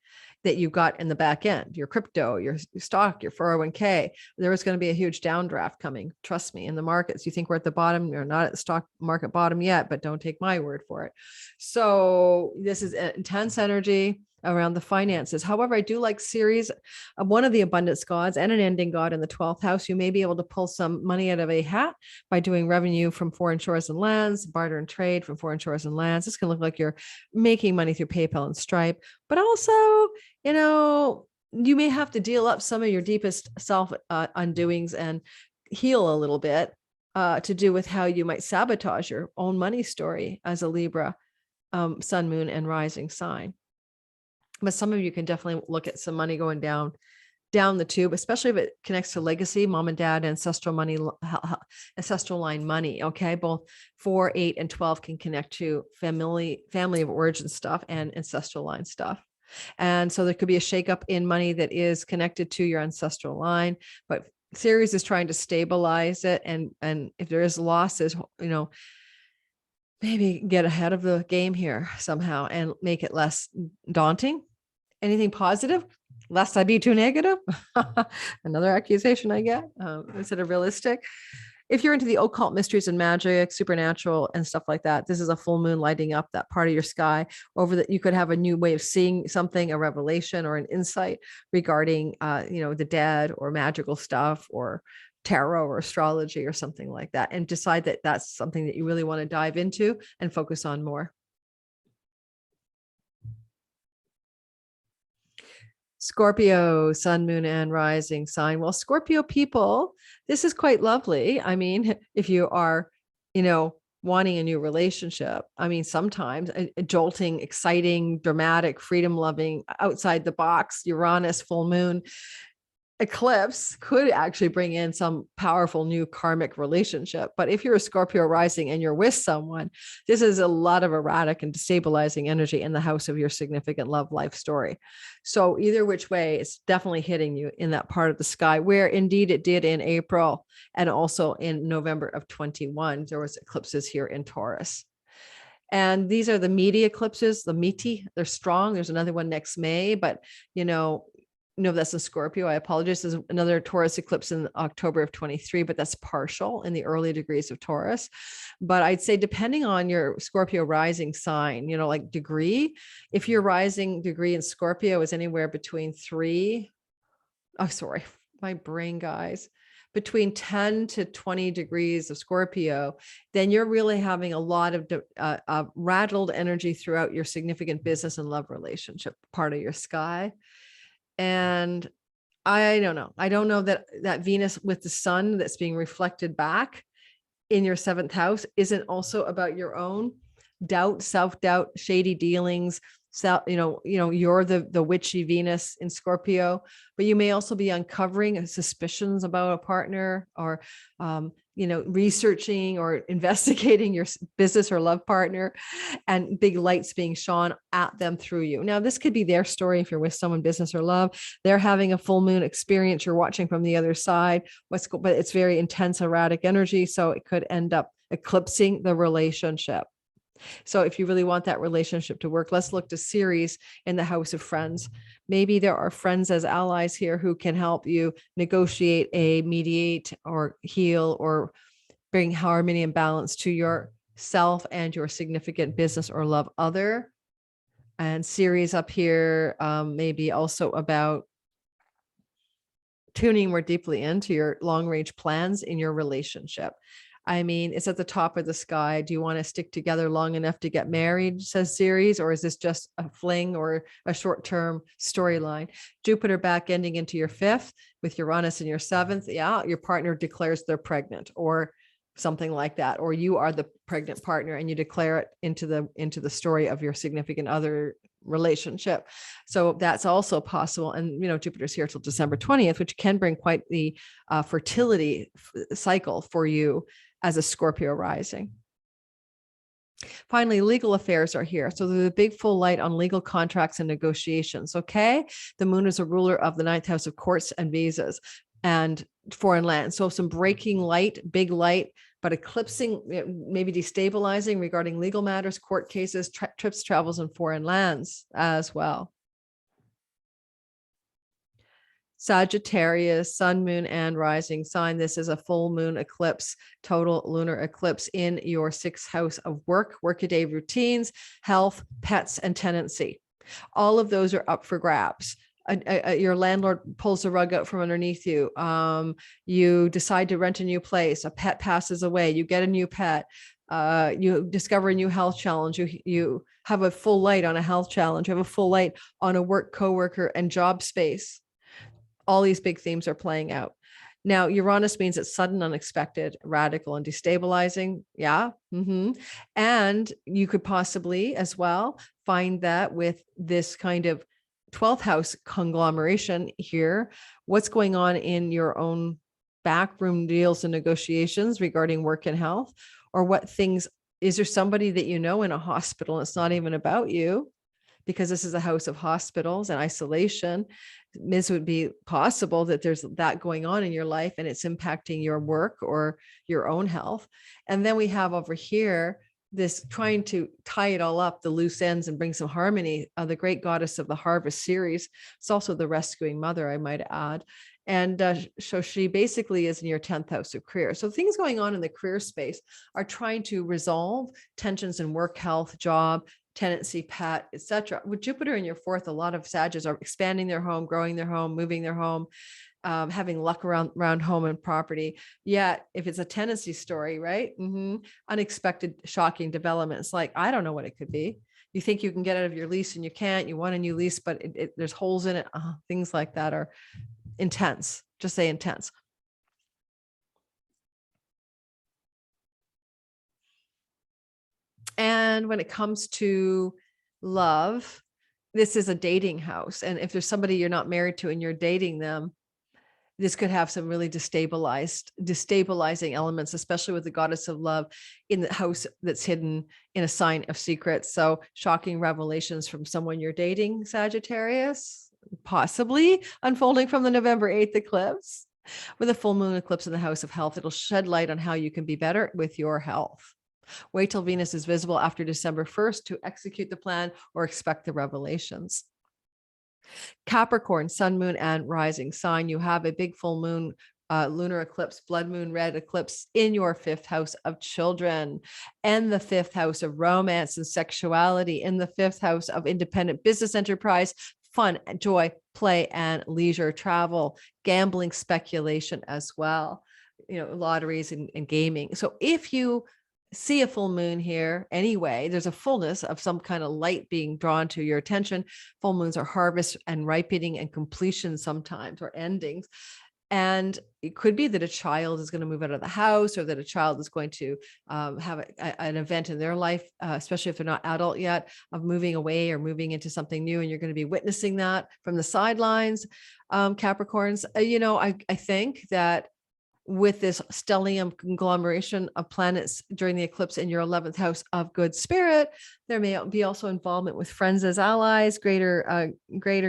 that you got in the back end, your crypto, your stock, your 401k. There is going to be a huge downdraft coming. Trust me, in the markets. You think we're at the bottom? You're not at the stock market bottom yet, but don't take my word for it. So this is intense energy around the finances. However, I do like Ceres, one of the abundance gods and an ending god in the 12th house. You may be able to pull some money out of a hat by doing revenue from foreign shores and lands, barter and trade from foreign shores and lands. This can look like you're making money through PayPal and Stripe, but also, you may have to deal up some of your deepest self undoings and heal a little bit to do with how you might sabotage your own money story as a Libra, sun, moon, and rising sign. But some of you can definitely look at some money going down the tube, especially if it connects to legacy, mom and dad, ancestral money, ancestral line money. Okay. Both 4, 8, and 12 can connect to family of origin stuff and ancestral line stuff. And so there could be a shakeup in money that is connected to your ancestral line, but Ceres is trying to stabilize it. And if there is losses, maybe get ahead of the game here somehow and make it less daunting. Anything positive, lest I be too negative. Another accusation I get instead of realistic. If you're into the occult mysteries and magic, supernatural and stuff like that, this is a full moon lighting up that part of your sky over that. You could have a new way of seeing something, a revelation or an insight regarding, the dead or magical stuff or tarot or astrology or something like that, and decide that that's something that you really want to dive into and focus on more. Scorpio, sun, moon, and rising sign. Well, Scorpio people, this is quite lovely. I mean, if you are, wanting a new relationship, I mean, sometimes a jolting, exciting, dramatic, freedom loving, outside the box, Uranus, full moon eclipse could actually bring in some powerful new karmic relationship. But if you're a Scorpio rising and you're with someone, this is a lot of erratic and destabilizing energy in the house of your significant love life story. So either which way, it's definitely hitting you in that part of the sky, where indeed it did in April and also in November of 21. There was eclipses here in Taurus. And these are the meaty eclipses, the meaty, they're strong. There's another one next May, but no, that's a Scorpio. I apologize. There's another Taurus eclipse in October of 23, but that's partial in the early degrees of Taurus. But I'd say depending on your Scorpio rising sign, like degree, if your rising degree in Scorpio is anywhere between my brain, guys, between 10 to 20 degrees of Scorpio, then you're really having a lot of rattled energy throughout your significant business and love relationship part of your sky. And I don't know that Venus with the sun that's being reflected back in your 7th house isn't also about your own doubt, self-doubt, shady dealings. You're the witchy Venus in Scorpio, but you may also be uncovering suspicions about a partner or, researching or investigating your business or love partner, and big lights being shone at them through you. Now, this could be their story. If you're with someone, business or love, they're having a full moon experience. You're watching from the other side. But it's very intense, erratic energy. So it could end up eclipsing the relationship. So if you really want that relationship to work, let's look to Ceres in the house of friends. Maybe there are friends as allies here who can help you negotiate, mediate or heal or bring harmony and balance to yourself and your significant business or love other. And Ceres up here, maybe also about tuning more deeply into your long range plans in your relationship. I mean, it's at the top of the sky. Do you want to stick together long enough to get married, says Ceres, or is this just a fling or a short-term storyline? Jupiter back ending into your 5th with Uranus in your 7th. Yeah, your partner declares they're pregnant or something like that, or you are the pregnant partner and you declare it into the story of your significant other relationship. So that's also possible. And, Jupiter's here till December 20th, which can bring quite the fertility cycle for you as a Scorpio rising. Finally, legal affairs are here. So there's a big full light on legal contracts and negotiations. Okay. The moon is a ruler of the 9th house of courts and visas and foreign land. So some breaking light, big light, but eclipsing, maybe destabilizing regarding legal matters, court cases, trips, travels, and foreign lands as well. Sagittarius, sun, moon, and rising sign. This is a full moon eclipse, total lunar eclipse in your 6th house of work, workaday routines, health, pets, and tenancy. All of those are up for grabs. Your landlord pulls the rug out from underneath you. You decide to rent a new place. A pet passes away. You get a new pet. You discover a new health challenge. You have a full light on a health challenge. You have a full light on a work coworker and job space. All these big themes are playing out. Now, Uranus means it's sudden, unexpected, radical, and destabilizing. Yeah. And you could possibly as well find that with this kind of 12th house conglomeration here, what's going on in your own backroom deals and negotiations regarding work and health, or what things, is there somebody that you know in a hospital? It's not even about you, because this is a house of hospitals and isolation. This would be possible that there's that going on in your life and it's impacting your work or your own health. And then we have over here, this trying to tie it all up, the loose ends, and bring some harmony. The great goddess of the harvest, Ceres. It's also the rescuing mother, I might add. And so she basically is in your 10th house of career. So things going on in the career space are trying to resolve tensions in work, health, job, tenancy, pet, etc. With Jupiter in your 4th, a lot of Sagittarius are expanding their home, growing their home, moving their home, having luck around home and property. Yet, if it's a tenancy story, right? Unexpected, shocking developments. Like, I don't know what it could be. You think you can get out of your lease and you can't. You want a new lease, but there's holes in it. Things like that are intense. Just say intense. And when it comes to love, this is a dating house. And if there's somebody you're not married to and you're dating them, this could have some really destabilizing elements, especially with the goddess of love in the house that's hidden in a sign of secrets. So shocking revelations from someone you're dating, Sagittarius, possibly unfolding from the November 8th eclipse. With a full moon eclipse in the house of health, it'll shed light on how you can be better with your health. Wait till Venus is visible after December 1st to execute the plan or expect the revelations. Capricorn, sun, moon, and rising sign. You have a big full moon lunar eclipse, blood moon red eclipse in your 5th house of children, and the 5th house of romance and sexuality, in the 5th house of independent business enterprise, fun, joy, play, and leisure, travel, gambling, speculation as well, lotteries and gaming. So if you see a full moon here anyway, there's a fullness of some kind of light being drawn to your attention. Full moons are harvest and ripening and completion sometimes, or endings. And it could be that a child is going to move out of the house, or that a child is going to have an event in their life, especially if they're not adult yet, of moving away or moving into something new. And you're going to be witnessing that from the sidelines, Capricorns. I think that with this stellium conglomeration of planets during the eclipse in your 11th house of good spirit, there may be also involvement with friends as allies, greater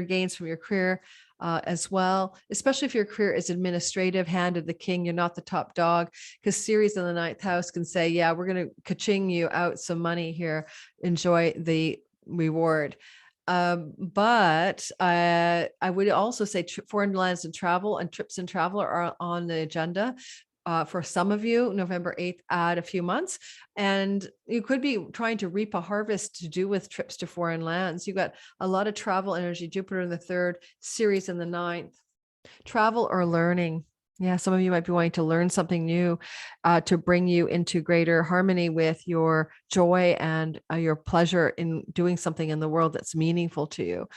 gains from your career as well, especially if your career is administrative, hand of the king, you're not the top dog, because Ceres in the 9th house can say, yeah, we're going to ka-ching you out some money here, enjoy the reward. But I would also say foreign lands and travel and trips and travel are on the agenda. For some of you, November 8th, add a few months, and you could be trying to reap a harvest to do with trips to foreign lands. You've got a lot of travel energy, Jupiter in the 3rd, Ceres in the 9th. Travel or learning. Yeah, some of you might be wanting to learn something new to bring you into greater harmony with your joy and your pleasure in doing something in the world that's meaningful to you.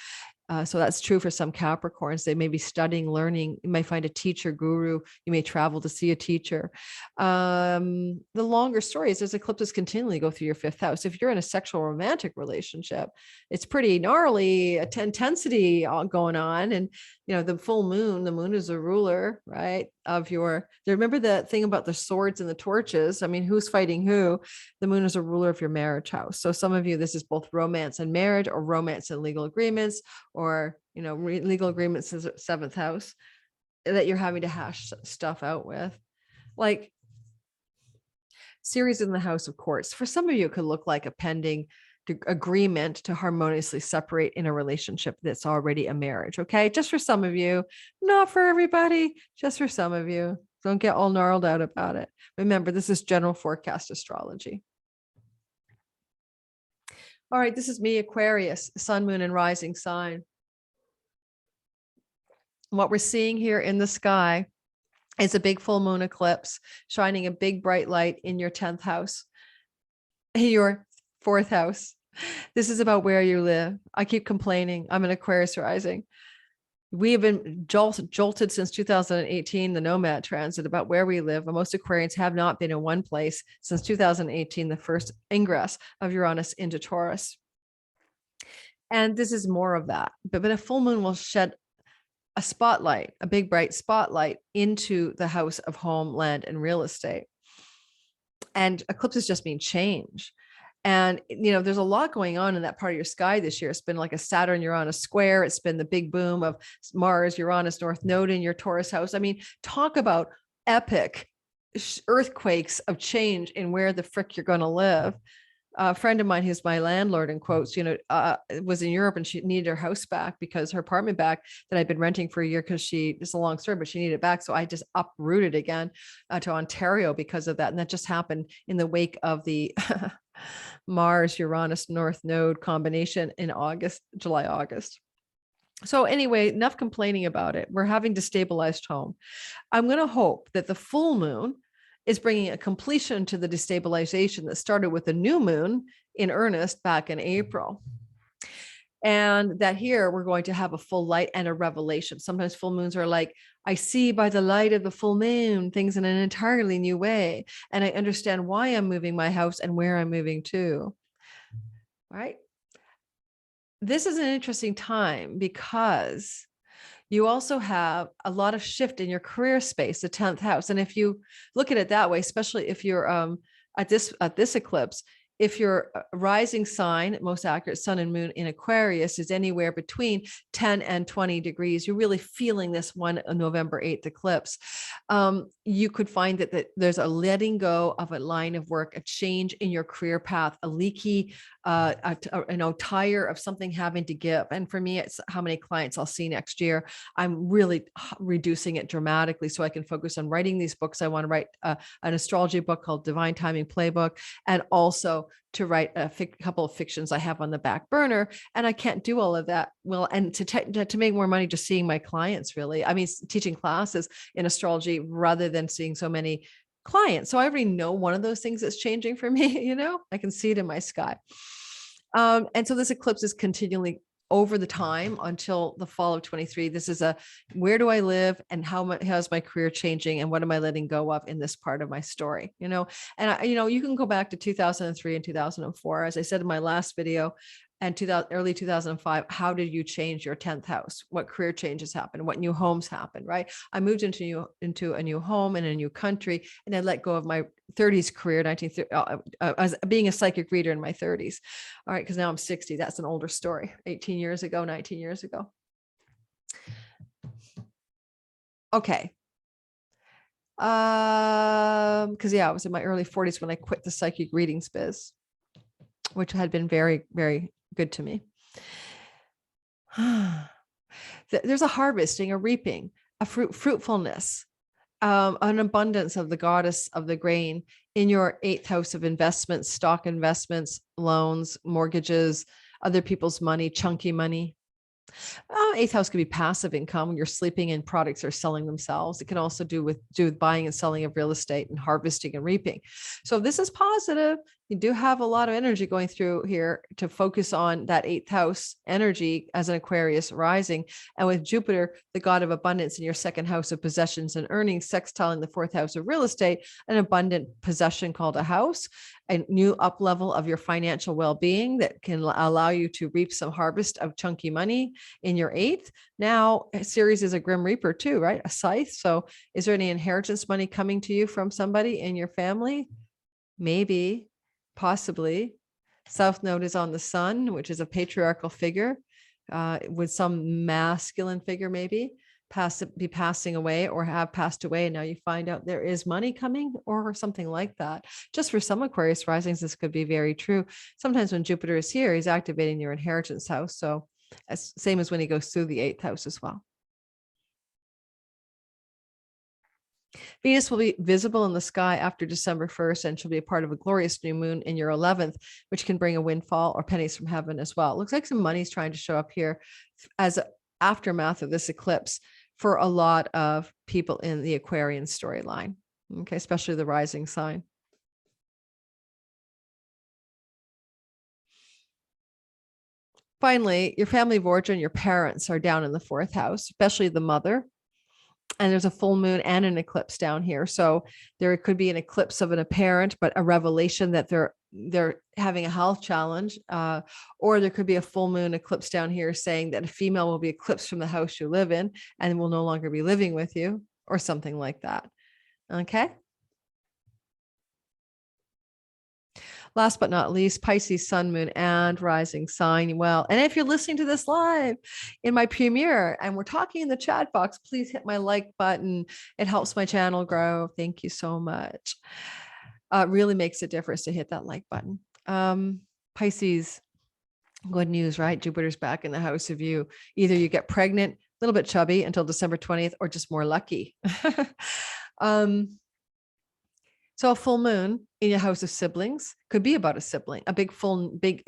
So that's true for some Capricorns. They may be studying, learning. You may find a teacher, guru. You may travel to see a teacher. The longer story is there's eclipses continually go through your 5th house. If you're in a sexual romantic relationship, it's pretty gnarly intensity going on. And, the full moon, the moon is a ruler, right? Remember the thing about the swords and the torches? I mean, who's fighting who? The moon is a ruler of your marriage house. So some of you, this is both romance and marriage, or romance and legal agreements, or, legal agreements is 7th house that you're having to hash stuff out with. Like Ceres in the house of courts. For some of you, it could look like a pending agreement to harmoniously separate in a relationship that's already a marriage. Okay. Just for some of you, not for everybody, just for some of you. Don't get all gnarled out about it. Remember, this is general forecast astrology. All right. This is me, Aquarius, sun, moon, and rising sign. What we're seeing here in the sky is a big full moon eclipse shining a big bright light in your 10th house, your 4th house. This is about where you live. I keep complaining. I'm an Aquarius rising. We have been jolted since 2018, the nomad transit, about where we live. And most Aquarians have not been in one place since 2018, the first ingress of Uranus into Taurus. And this is more of that. But a full moon will shed a spotlight, a big bright spotlight into the house of home, land, and real estate. And eclipses just mean change. And, there's a lot going on in that part of your sky this year. It's been like a Saturn Uranus square. It's been the big boom of Mars, Uranus, North Node in your Taurus house. I mean, talk about epic earthquakes of change in where the frick you're going to live. A friend of mine, who's my landlord in quotes, was in Europe, and she needed her house back because her apartment back that I'd been renting for a year, because it's a long story, but she needed it back. So I just uprooted again to Ontario because of that. And that just happened in the wake of the Mars, Uranus, North Node combination in July, August. So anyway, enough complaining about it. We're having destabilized home. I'm going to hope that the full moon is bringing a completion to the destabilization that started with the new moon in earnest back in April. And that here we're going to have a full light and a revelation. Sometimes full moons are like, I see by the light of the full moon things in an entirely new way. And I understand why I'm moving my house and where I'm moving to. Right? This is an interesting time because you also have a lot of shift in your career space, the 10th house. And if you look at it that way, especially if you're at this eclipse, if your rising sign, most accurate, sun and moon in Aquarius is anywhere between 10 and 20 degrees, you're really feeling this one November 8th eclipse. You could find that there's a letting go of a line of work, a change in your career path, a leaky, tire of something having to give. And for me, it's how many clients I'll see next year. I'm really reducing it dramatically so I can focus on writing these books. I want to write an astrology book called Divine Timing Playbook, and also to write a couple of fictions I have on the back burner. And I can't do all of that well, and to make more money just seeing my clients, really. I mean, teaching classes in astrology rather than seeing so many clients. So I already know one of those things that's changing for me, I can see it in my sky. And so this eclipse is continually over the time until the fall of 23. This is where do I live, and how's my career changing, and what am I letting go of in this part of my story, and you can go back to 2003 and 2004, as I said in my last video, and early 2005, how did you change your 10th house? What career changes happened? What new homes happened, right? I moved into a new home in a new country, and I let go of my 30s career, as being a psychic reader in my 30s. All right, because now I'm 60. That's an older story, 18 years ago, 19 years ago. Okay. Because I was in my early 40s when I quit the psychic readings biz, which had been very, very good to me. There's a harvesting, a reaping, a fruitfulness, an abundance of the goddess of the grain in your 8th house of investments, stock investments, loans, mortgages, other people's money, chunky money. 8th house could be passive income when you're sleeping and products are selling themselves. It can also do with buying and selling of real estate and harvesting and reaping. So this is positive. you do have a lot of energy going through here to focus on that 8th house energy as an Aquarius rising. And with Jupiter, the god of abundance, in your 2nd house of possessions and earnings, sextiling the 4th house of real estate, an abundant possession called a house, a new up level of your financial well-being that can allow you to reap some harvest of chunky money in your 8th. Now, Ceres is a grim reaper too, right? A scythe. So is there any inheritance money coming to you from somebody in your family? Maybe. Possibly. South node is on the sun, which is a patriarchal figure, with some masculine figure maybe be passing away or have passed away. And now you find out there is money coming or something like that. Just for some Aquarius risings, this could be very true. Sometimes when Jupiter is here, he's activating your inheritance house. So same as when he goes through the 8th house as well. Venus will be visible in the sky after December 1st, and she'll be a part of a glorious new moon in your 11th, which can bring a windfall or pennies from heaven as well. It looks like some money's trying to show up here as aftermath of this eclipse for a lot of people in the Aquarian storyline, okay, especially the rising sign. Finally, your family of origin, your parents are down in the 4th house, especially the mother. And there's a full moon and an eclipse down here. So there could be an eclipse of a parent, but a revelation that they're having a health challenge. Or there could be a full moon eclipse down here saying that a female will be eclipsed from the house you live in and will no longer be living with you or something like that. Okay. Last but not least, Pisces, sun, moon, and rising sign. Well, and if you're listening to this live in my premiere and we're talking in the chat box, please hit my like button. It helps my channel grow. Thank you so much. It really makes a difference to hit that like button. Pisces, good news, right? Jupiter's back in the house of you. Either you get pregnant, a little bit chubby until December 20th, or just more lucky. So a full moon in your house of siblings could be about a sibling, a big,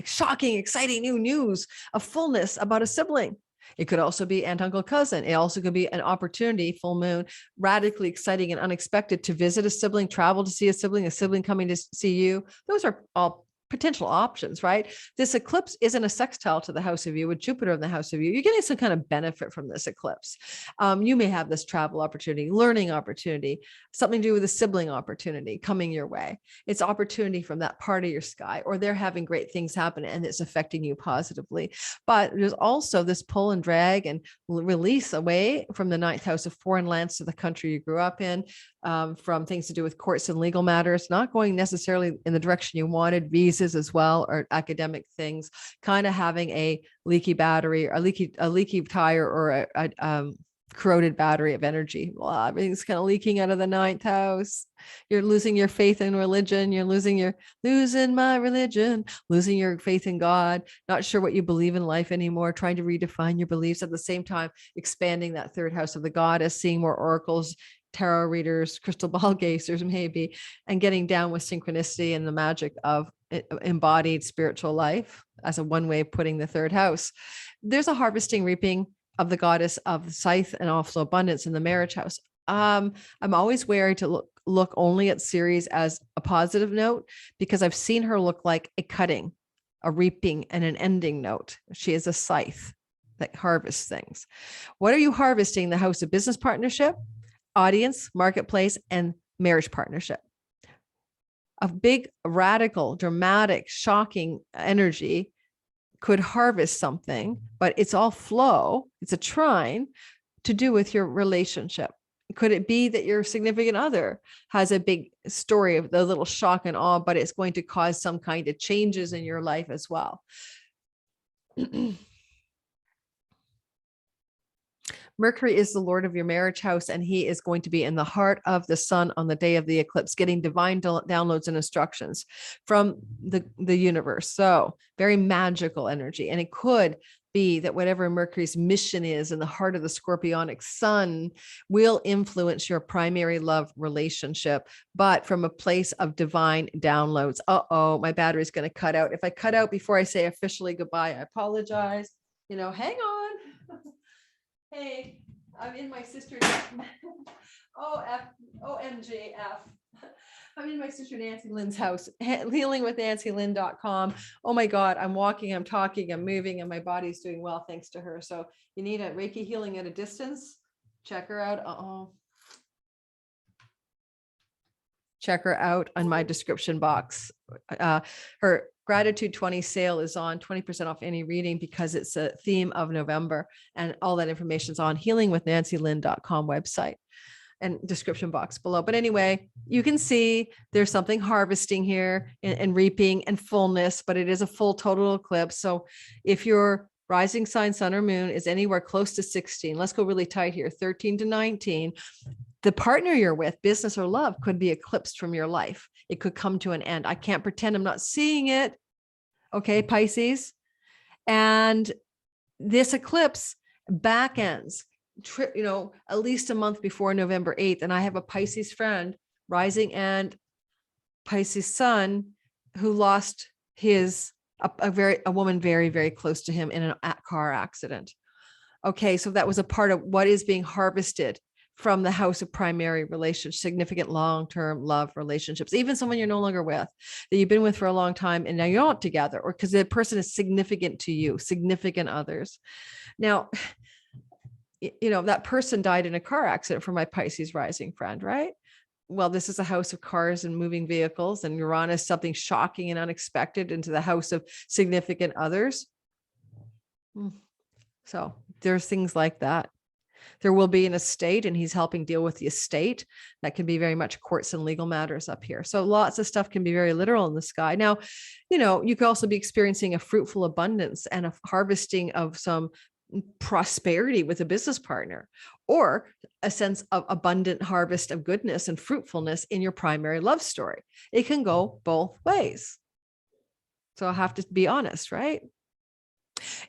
shocking, exciting new news, a fullness about a sibling. It could also be aunt, uncle, cousin. It also could be an opportunity, full moon, radically exciting and unexpected to visit a sibling, travel to see a sibling coming to see you. Those are all potential options, right? This eclipse isn't a sextile to the house of you with Jupiter in the house of you. You're getting some kind of benefit from this eclipse. You may have this travel opportunity, learning opportunity, something to do with a sibling opportunity coming your way. It's opportunity from that part of your sky, or they're having great things happen and it's affecting you positively. But there's also this pull and drag and release away from the 9th house of foreign lands to the country you grew up in, from things to do with courts and legal matters, not going necessarily in the direction you wanted, visas as well, or academic things, kind of having a leaky battery, or a leaky tire, or a corroded battery of energy. Well, everything's kind of leaking out of the 9th house. You're losing your faith in religion. You're losing my religion, losing your faith in God, not sure what you believe in life anymore, trying to redefine your beliefs, at the same time expanding that 3rd house of the goddess, seeing more oracles, tarot readers, crystal ball gazers maybe, and getting down with synchronicity and the magic of embodied spiritual life as a one way of putting the 3rd house. There's a harvesting, reaping of the goddess of the scythe and also abundance in the marriage house. I'm always wary to look only at Ceres as a positive note, because I've seen her look like a cutting, a reaping, and an ending note. She is a scythe that harvests things. What are you harvesting? The house of business partnership, audience, marketplace, and marriage partnership. A big, radical, dramatic, shocking energy could harvest something, but it's all flow. It's a trine to do with your relationship. Could it be that your significant other has a big story of the little shock and awe, but it's going to cause some kind of changes in your life as well? Mercury is the lord of your marriage house, and he is going to be in the heart of the sun on the day of the eclipse, getting divine downloads and instructions from the universe. So very magical energy. And it could be that whatever Mercury's mission is in the heart of the Scorpionic sun will influence your primary love relationship, but from a place of divine downloads. My battery's going to cut out. If I cut out before I say officially goodbye, I apologize. Hang on. Hey, I'm in my sister's OMGF. I'm in my sister Nancy Lynn's house, healingwithnancylynn.com. Oh my God, I'm walking, I'm talking, I'm moving, and my body's doing well thanks to her. So you need a Reiki healing at a distance, check her out. Check her out on my description box. Her Gratitude 20 sale is on 20% off any reading because it's a theme of November, and all that information is on healingwithnancylynn.com website and description box below. But anyway, you can see there's something harvesting here and reaping and fullness, but it is a full total eclipse. So if your rising sign, sun or moon is anywhere close to 16, let's go really tight here, 13 to 19, the partner you're with, business or love, could be eclipsed from your life. It could come to an end. I can't pretend I'm not seeing it. Okay, Pisces. And this eclipse back ends, at least a month before November 8th. And I have a Pisces friend, rising and Pisces sun, who lost a woman very, very close to him in a car accident. Okay, so that was a part of what is being harvested from the house of primary relationships, significant long-term love relationships, even someone you're no longer with, that you've been with for a long time and now you're not together, or because the person is significant to you, significant others. Now, that person died in a car accident for my Pisces rising friend, right? Well, this is a house of cars and moving vehicles, and Uranus, something shocking and unexpected into the house of significant others. So there's things like that. There will be an estate, and he's helping deal with the estate. That can be very much courts and legal matters up here. So lots of stuff can be very literal in the sky. Now, you could also be experiencing a fruitful abundance and a harvesting of some prosperity with a business partner, or a sense of abundant harvest of goodness and fruitfulness in your primary love story. It can go both ways. So I have to be honest, right?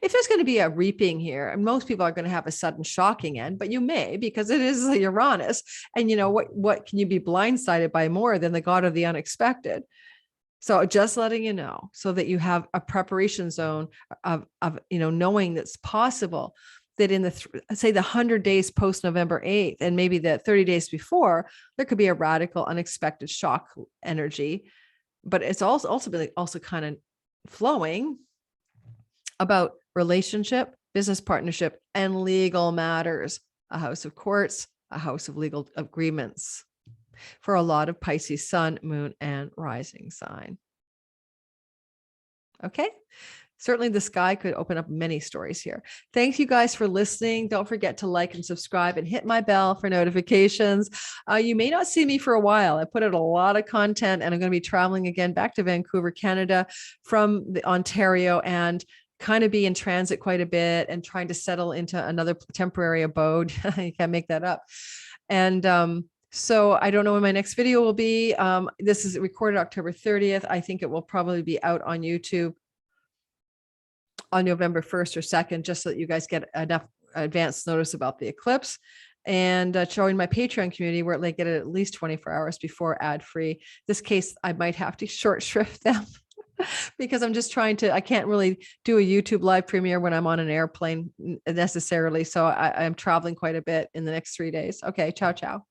If there's going to be a reaping here, and most people are going to have a sudden shocking end, but you may, because it is Uranus, and what can you be blindsided by more than the god of the unexpected? So just letting you know, so that you have a preparation zone of knowing that's possible, that in the say the 100 days post November 8th, and maybe the 30 days before, there could be a radical, unexpected shock energy, but it's also ultimately also kind of flowing about relationship, business partnership, and legal matters, a house of courts, a house of legal agreements for a lot of Pisces sun, moon, and rising sign. Okay. Certainly the sky could open up many stories here. Thank you guys for listening. Don't forget to like and subscribe and hit my bell for notifications. You may not see me for a while. I put out a lot of content, and I'm going to be traveling again back to Vancouver, Canada from Ontario, and kind of be in transit quite a bit and trying to settle into another temporary abode. You can't make that up. And so I don't know when my next video will be. This is recorded October 30th. I think it will probably be out on YouTube on November 1st or 2nd, just so that you guys get enough advance notice about the eclipse. And join my Patreon community, where they get it at least 24 hours before ad-free. This case, I might have to short shrift them because I'm just I can't really do a YouTube live premiere when I'm on an airplane necessarily. So I'm traveling quite a bit in the next 3 days. Okay, ciao, ciao.